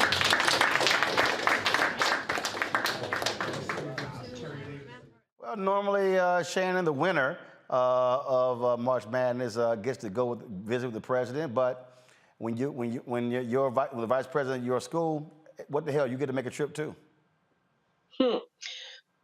Well, normally, Shannon, the winner of March Madness gets to go visit with the president, but when you're the vice president of your school, what the hell, you get to make a trip too.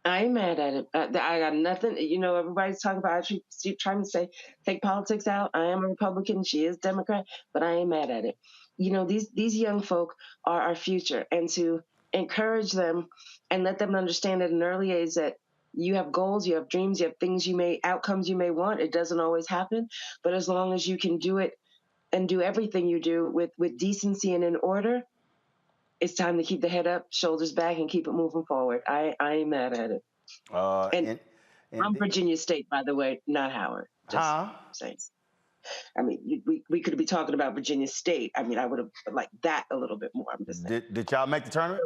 I ain't mad at it. I got nothing. Everybody's talking about, trying to say, take politics out. I am a Republican. She is Democrat, but I ain't mad at it. These young folk are our future, and to encourage them and let them understand at an early age that you have goals, you have dreams, you have outcomes you may want. It doesn't always happen, but as long as you can do it and do everything you do with decency and in order, it's time to keep the head up, shoulders back, and keep it moving forward. I ain't mad at it. And I'm Virginia State, by the way, not Howard. Just saying. I mean, we could be talking about Virginia State. I mean, I would have liked that a little bit more. I'm just saying. Did y'all make the tournament?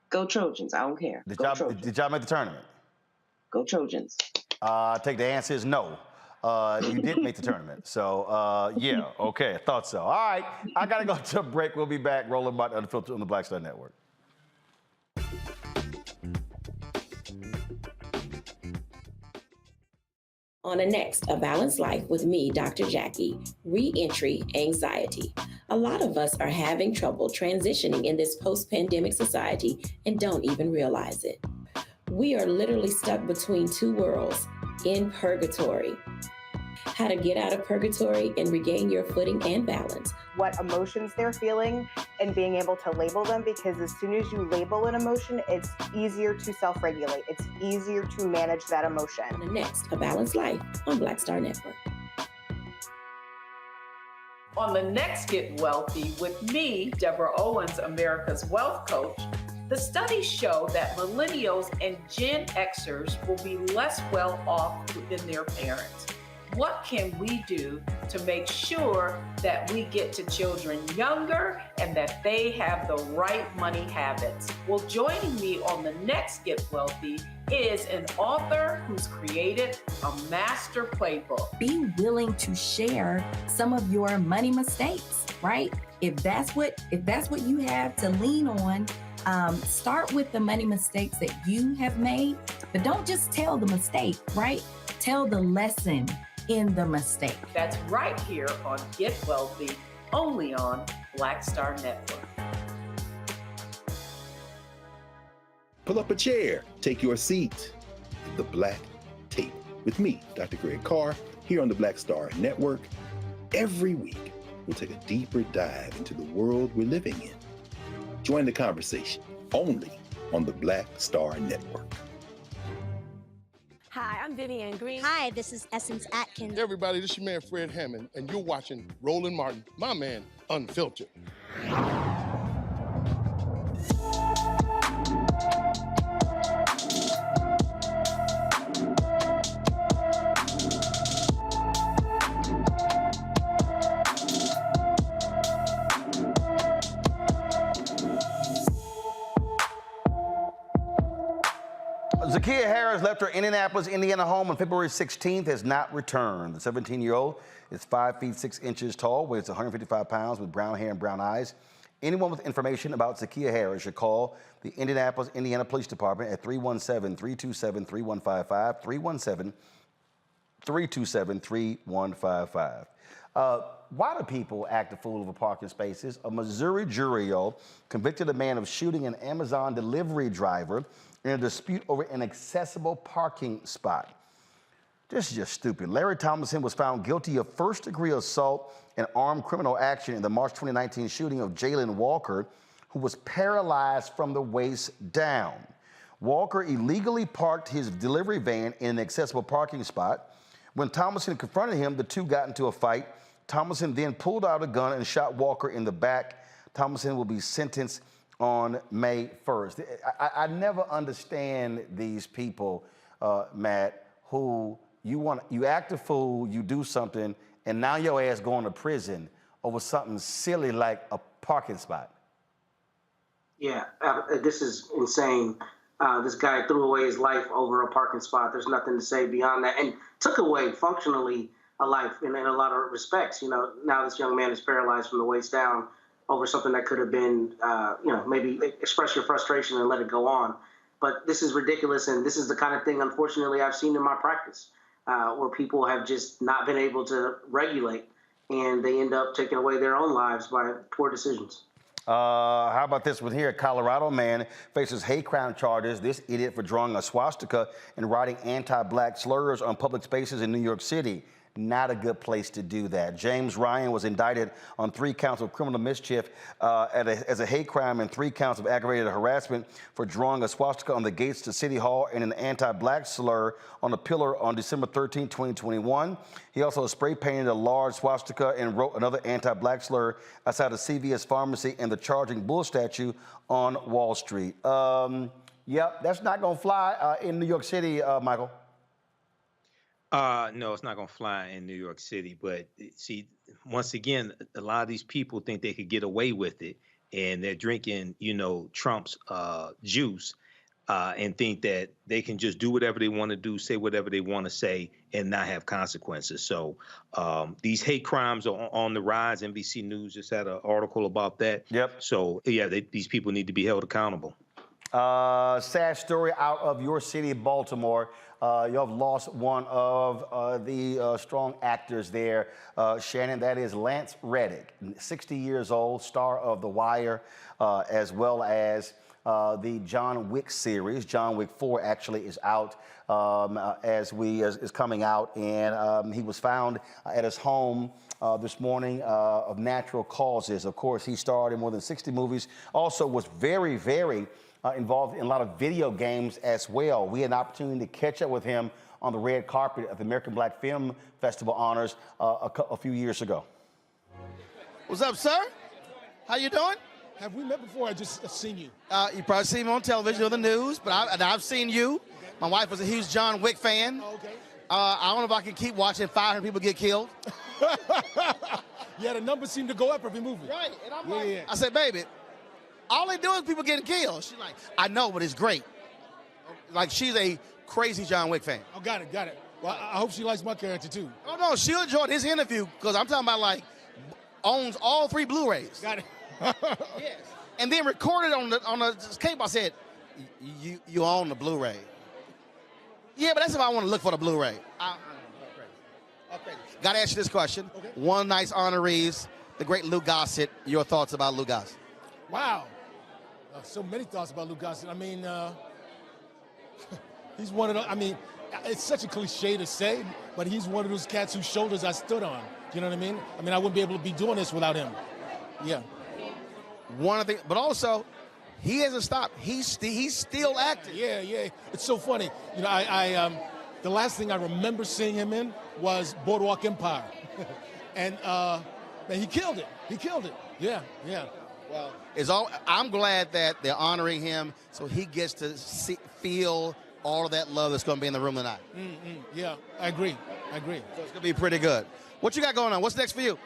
Go Trojans. I don't care. Did y'all make the tournament? Go Trojans. I take the answer is no. You didn't make the tournament. So, yeah, okay, I thought so. All right, I got to go to a break. We'll be back. Roland Martin Unfiltered on the Black Star Network. On the next, A Balanced Life with me, Dr. Jackie, Re-entry Anxiety. A lot of us are having trouble transitioning in this post-pandemic society and don't even realize it. We are literally stuck between two worlds, in purgatory. How to get out of purgatory and regain your footing and balance. What emotions they're feeling and being able to label them, because as soon as you label an emotion, it's easier to self-regulate. It's easier to manage that emotion. On the next, A Balanced Life on Black Star Network. On the next Get Wealthy with me, Deborah Owens, America's Wealth Coach, the studies show that millennials and Gen Xers will be less well off than their parents. What can we do to make sure that we get to children younger and that they have the right money habits? Well, joining me on the next Get Wealthy is an author who's created a master playbook. Be willing to share some of your money mistakes, right? If that's what you have to lean on, start with the money mistakes that you have made, but don't just tell the mistake, right? Tell the lesson in the mistake. That's right here on Get Wealthy, only on Black Star Network. Pull up a chair, take your seat. The Black Tape with me, Dr. Greg Carr, here on the Black Star Network. Every week, we'll take a deeper dive into the world we're living in. Join the conversation only on the Black Star Network. Hi, I'm Vivian Green. Hi, this is Essence Atkins. Hey everybody, this is your man Fred Hammond, and you're watching Roland Martin, my man, Unfiltered. Zakiya Harris left her Indianapolis, Indiana home on February 16th, has not returned. The 17-year-old is 5 feet 6 inches tall, weighs 155 pounds, with brown hair and brown eyes. Anyone with information about Zakiya Harris should call the Indianapolis, Indiana Police Department at 317-327-3155, 317-327-3155. Why do people act a fool over parking spaces? A Missouri jury convicted a man of shooting an Amazon delivery driver in a dispute over an accessible parking spot. This is just stupid. Larry Thomason was found guilty of first-degree assault and armed criminal action in the March 2019 shooting of Jalen Walker, who was paralyzed from the waist down. Walker illegally parked his delivery van in an accessible parking spot. When Thomason confronted him, the two got into a fight. Thomason then pulled out a gun and shot Walker in the back. Thomason will be sentenced on May 1st. I never understand these people, Matt, who you act a fool, you do something, and now your ass going to prison over something silly like a parking spot. Yeah, this is insane. This guy threw away his life over a parking spot. There's nothing to say beyond that, and took away functionally a life in a lot of respects. You know, now this young man is paralyzed from the waist down over something that could have been, maybe express your frustration and let it go on. But this is ridiculous, and this is the kind of thing, unfortunately, I've seen in my practice, where people have just not been able to regulate, and they end up taking away their own lives by poor decisions. How about this one here? A Colorado man faces hate crime charges. This idiot for drawing a swastika and writing anti-black slurs on public spaces in New York City. Not a good place to do that. James Ryan was indicted on 3 counts of criminal mischief as a hate crime and 3 counts of aggravated harassment for drawing a swastika on the gates to City Hall and an anti-black slur on a pillar on December 13, 2021. He also spray painted a large swastika and wrote another anti-black slur outside a CVS pharmacy and the Charging Bull statue on Wall Street. Yep, that's not going to fly in New York City, Michael. No, it's not going to fly in New York City. But see, once again, a lot of these people think they could get away with it, and they're drinking, Trump's juice, and think that they can just do whatever they want to do, say whatever they want to say, and not have consequences. So these hate crimes are on the rise. NBC News just had an article about that. Yep. So yeah, these people need to be held accountable. Sad story out of your city, Baltimore. You have lost one of the strong actors there, Shannon. That is Lance Reddick, 60 years old, star of The Wire, as well as the John Wick series. John Wick 4 actually is out is coming out, and he was found at his home this morning of natural causes. Of course, he starred in more than 60 movies. Also was very, very involved in a lot of video games as well. We had an opportunity to catch up with him on the red carpet at the American Black Film Festival Honors a few years ago. What's up, sir? How you doing? Have we met before? I just seen you. You probably seen me on television or the news, but I've seen you. My wife was a huge John Wick fan. Oh, okay. I don't know if I can keep watching 500 people get killed. Yeah, the numbers seem to go up every movie. Right, and I'm I said, baby, all they do is people getting killed. She's like, I know, but it's great. Like, she's a crazy John Wick fan. Oh, got it. Well, I hope she likes my character, too. Oh, no, she'll enjoy this interview, because I'm talking about, like, owns all 3 Blu-rays. Got it. Yes. And then recorded on the cable. I said, you own the Blu-ray. Yeah, but that's if I want to look for the Blu-ray. Okay. Got to ask you this question. Okay. One night's honorees, the great Lou Gossett. Your thoughts about Lou Gossett? Wow. So many thoughts about Lou Gossett. I mean, he's one of the, it's such a cliche to say, but he's one of those cats whose shoulders I stood on. You know what I mean? I wouldn't be able to be doing this without him. Yeah. One of the, but also, he hasn't stopped. He's still active. Yeah. It's so funny. The last thing I remember seeing him in was Boardwalk Empire. And he killed it. Yeah. Well, I'm glad that they're honoring him so he gets to feel all of that love that's going to be in the room tonight. Yeah, I agree. So it's going to be pretty good. What you got going on? What's next for you?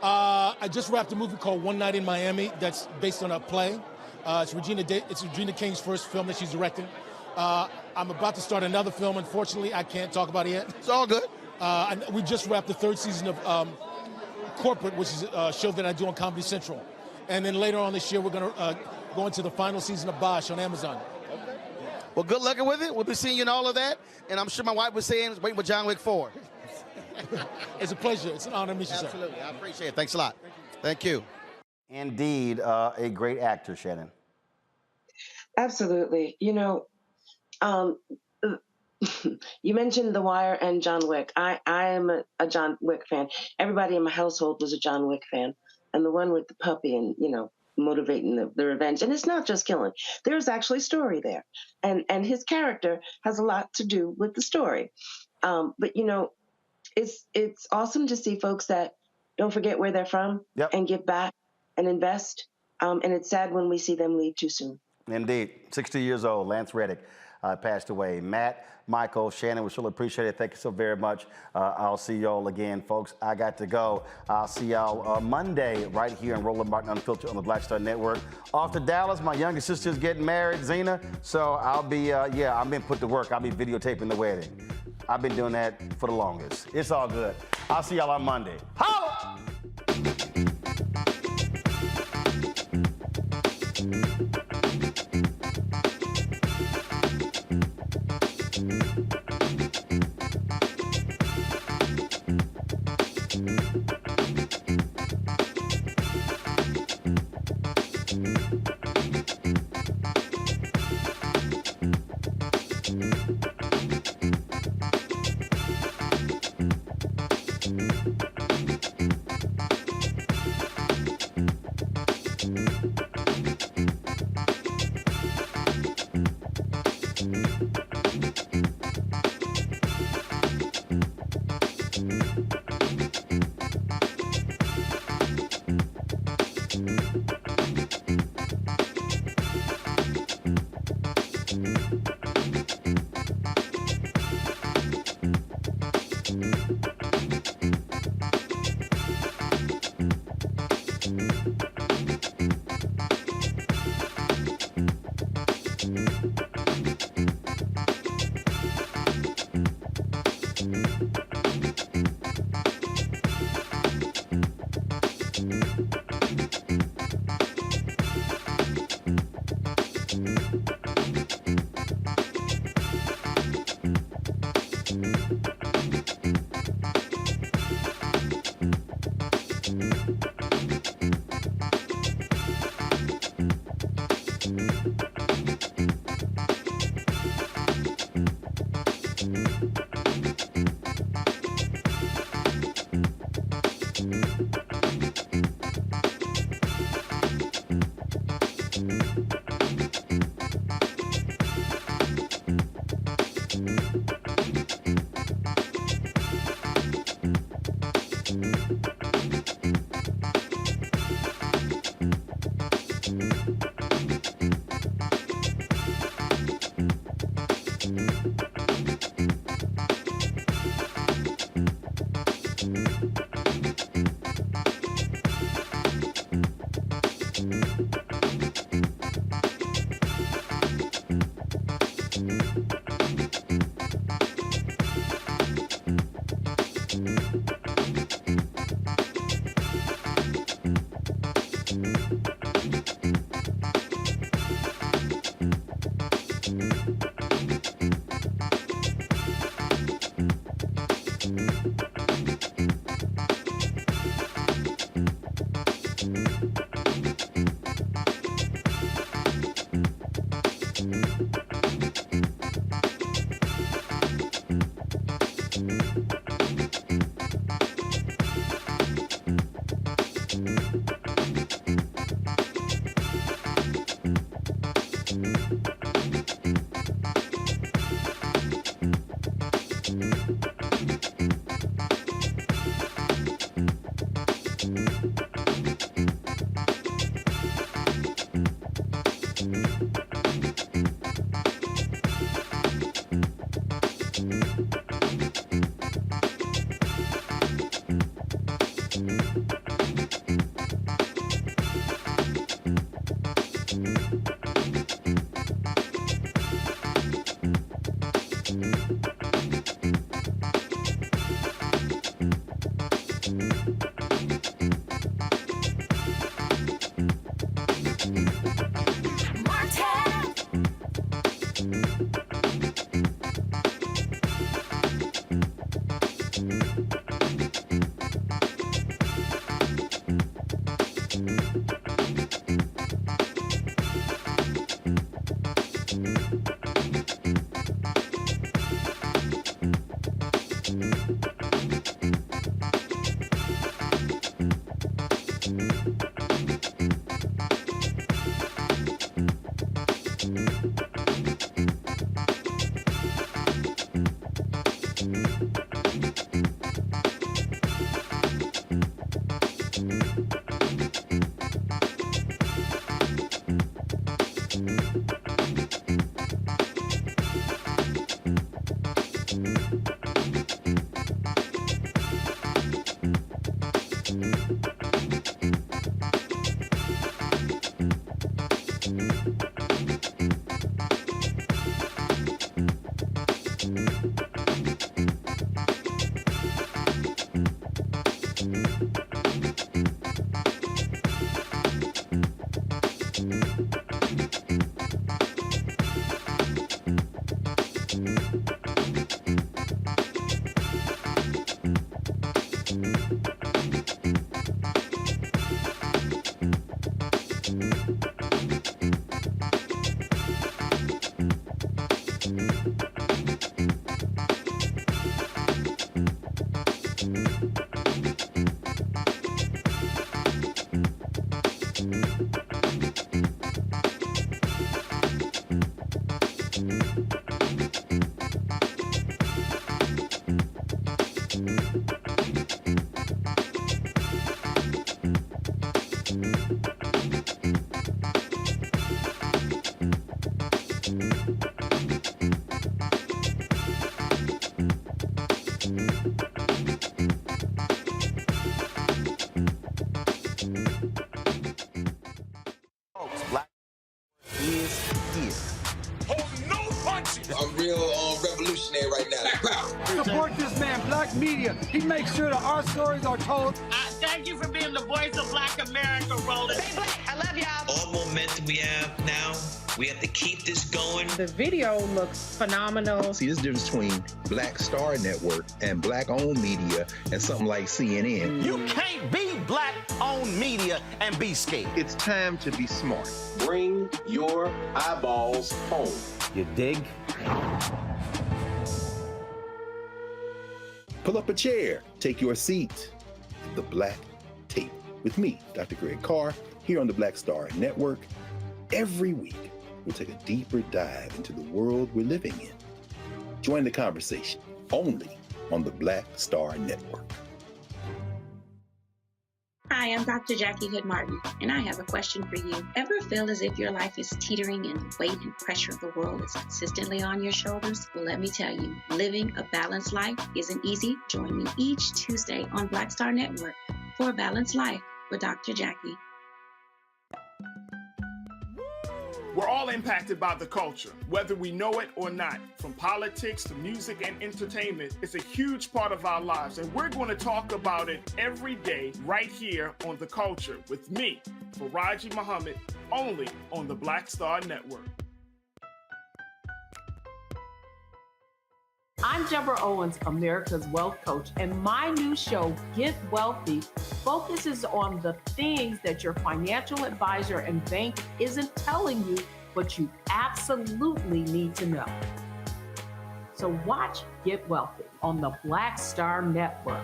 I just wrapped a movie called One Night in Miami that's based on a play. It's Regina King's first film that she's directing. I'm about to start another film. Unfortunately, I can't talk about it yet. It's all good. We just wrapped the 3rd season of Corporate, which is a show that I do on Comedy Central. And then later on this year, we're going to go into the final season of Bosch on Amazon. Okay. Well, good luck with it. We'll be seeing you in all of that. And I'm sure my wife was saying, waiting for John Wick 4. It's a pleasure. It's an honor to meet you, sir. Absolutely. I appreciate it. Thanks a lot. Thank you. Indeed, a great actor, Shannon. Absolutely. You mentioned The Wire and John Wick. I am a John Wick fan. Everybody in my household was a John Wick fan. And the one with the puppy and, motivating the revenge. And it's not just killing. There's actually story there. And his character has a lot to do with the story. But, it's awesome to see folks that don't forget where they're from and give back and invest. And it's sad when we see them leave too soon. Indeed. 60 years old, Lance Reddick. passed away. Matt, Michael, Shannon, we surely appreciate it. Thank you so very much. I'll see y'all again, folks. I got to go. I'll see y'all Monday right here in Roland Martin Unfiltered on the Black Star Network. Off to Dallas, my youngest sister's getting married, Zena. So I'll be, I've been put to work. I'll be videotaping the wedding. I've been doing that for the longest. It's all good. I'll see y'all on Monday. Holla! black media. He makes sure that our stories are told. Thank you for being the voice of Black America, Roland. Stay black. I love y'all. All momentum we have now, we have to keep this going. The video looks phenomenal. See, this difference between Black Star Network and black-owned media and something like CNN. You can't be black-owned media and be scared. It's time to be smart. Bring your eyeballs home. You dig? Pull up a chair, take your seat. The Black Tape with me, Dr. Greg Carr, here on the Black Star Network. Every week, we'll take a deeper dive into the world we're living in. Join the conversation only on the Black Star Network. Hi, I'm Dr. Jackie Hood-Martin, and I have a question for you. Ever feel as if your life is teetering and the weight and pressure of the world is consistently on your shoulders? Well, let me tell you, living a balanced life isn't easy. Join me each Tuesday on Black Star Network for A Balanced Life with Dr. Jackie. We're all impacted by the culture, whether we know it or not. From politics to music and entertainment, it's a huge part of our lives, and we're going to talk about it every day right here on The Culture with me, Faraji Muhammad, only on the Black Star Network. I'm Deborah Owens, America's Wealth Coach, and my new show, Get Wealthy, focuses on the things that your financial advisor and bank isn't telling you, but you absolutely need to know. So watch Get Wealthy on the Black Star Network.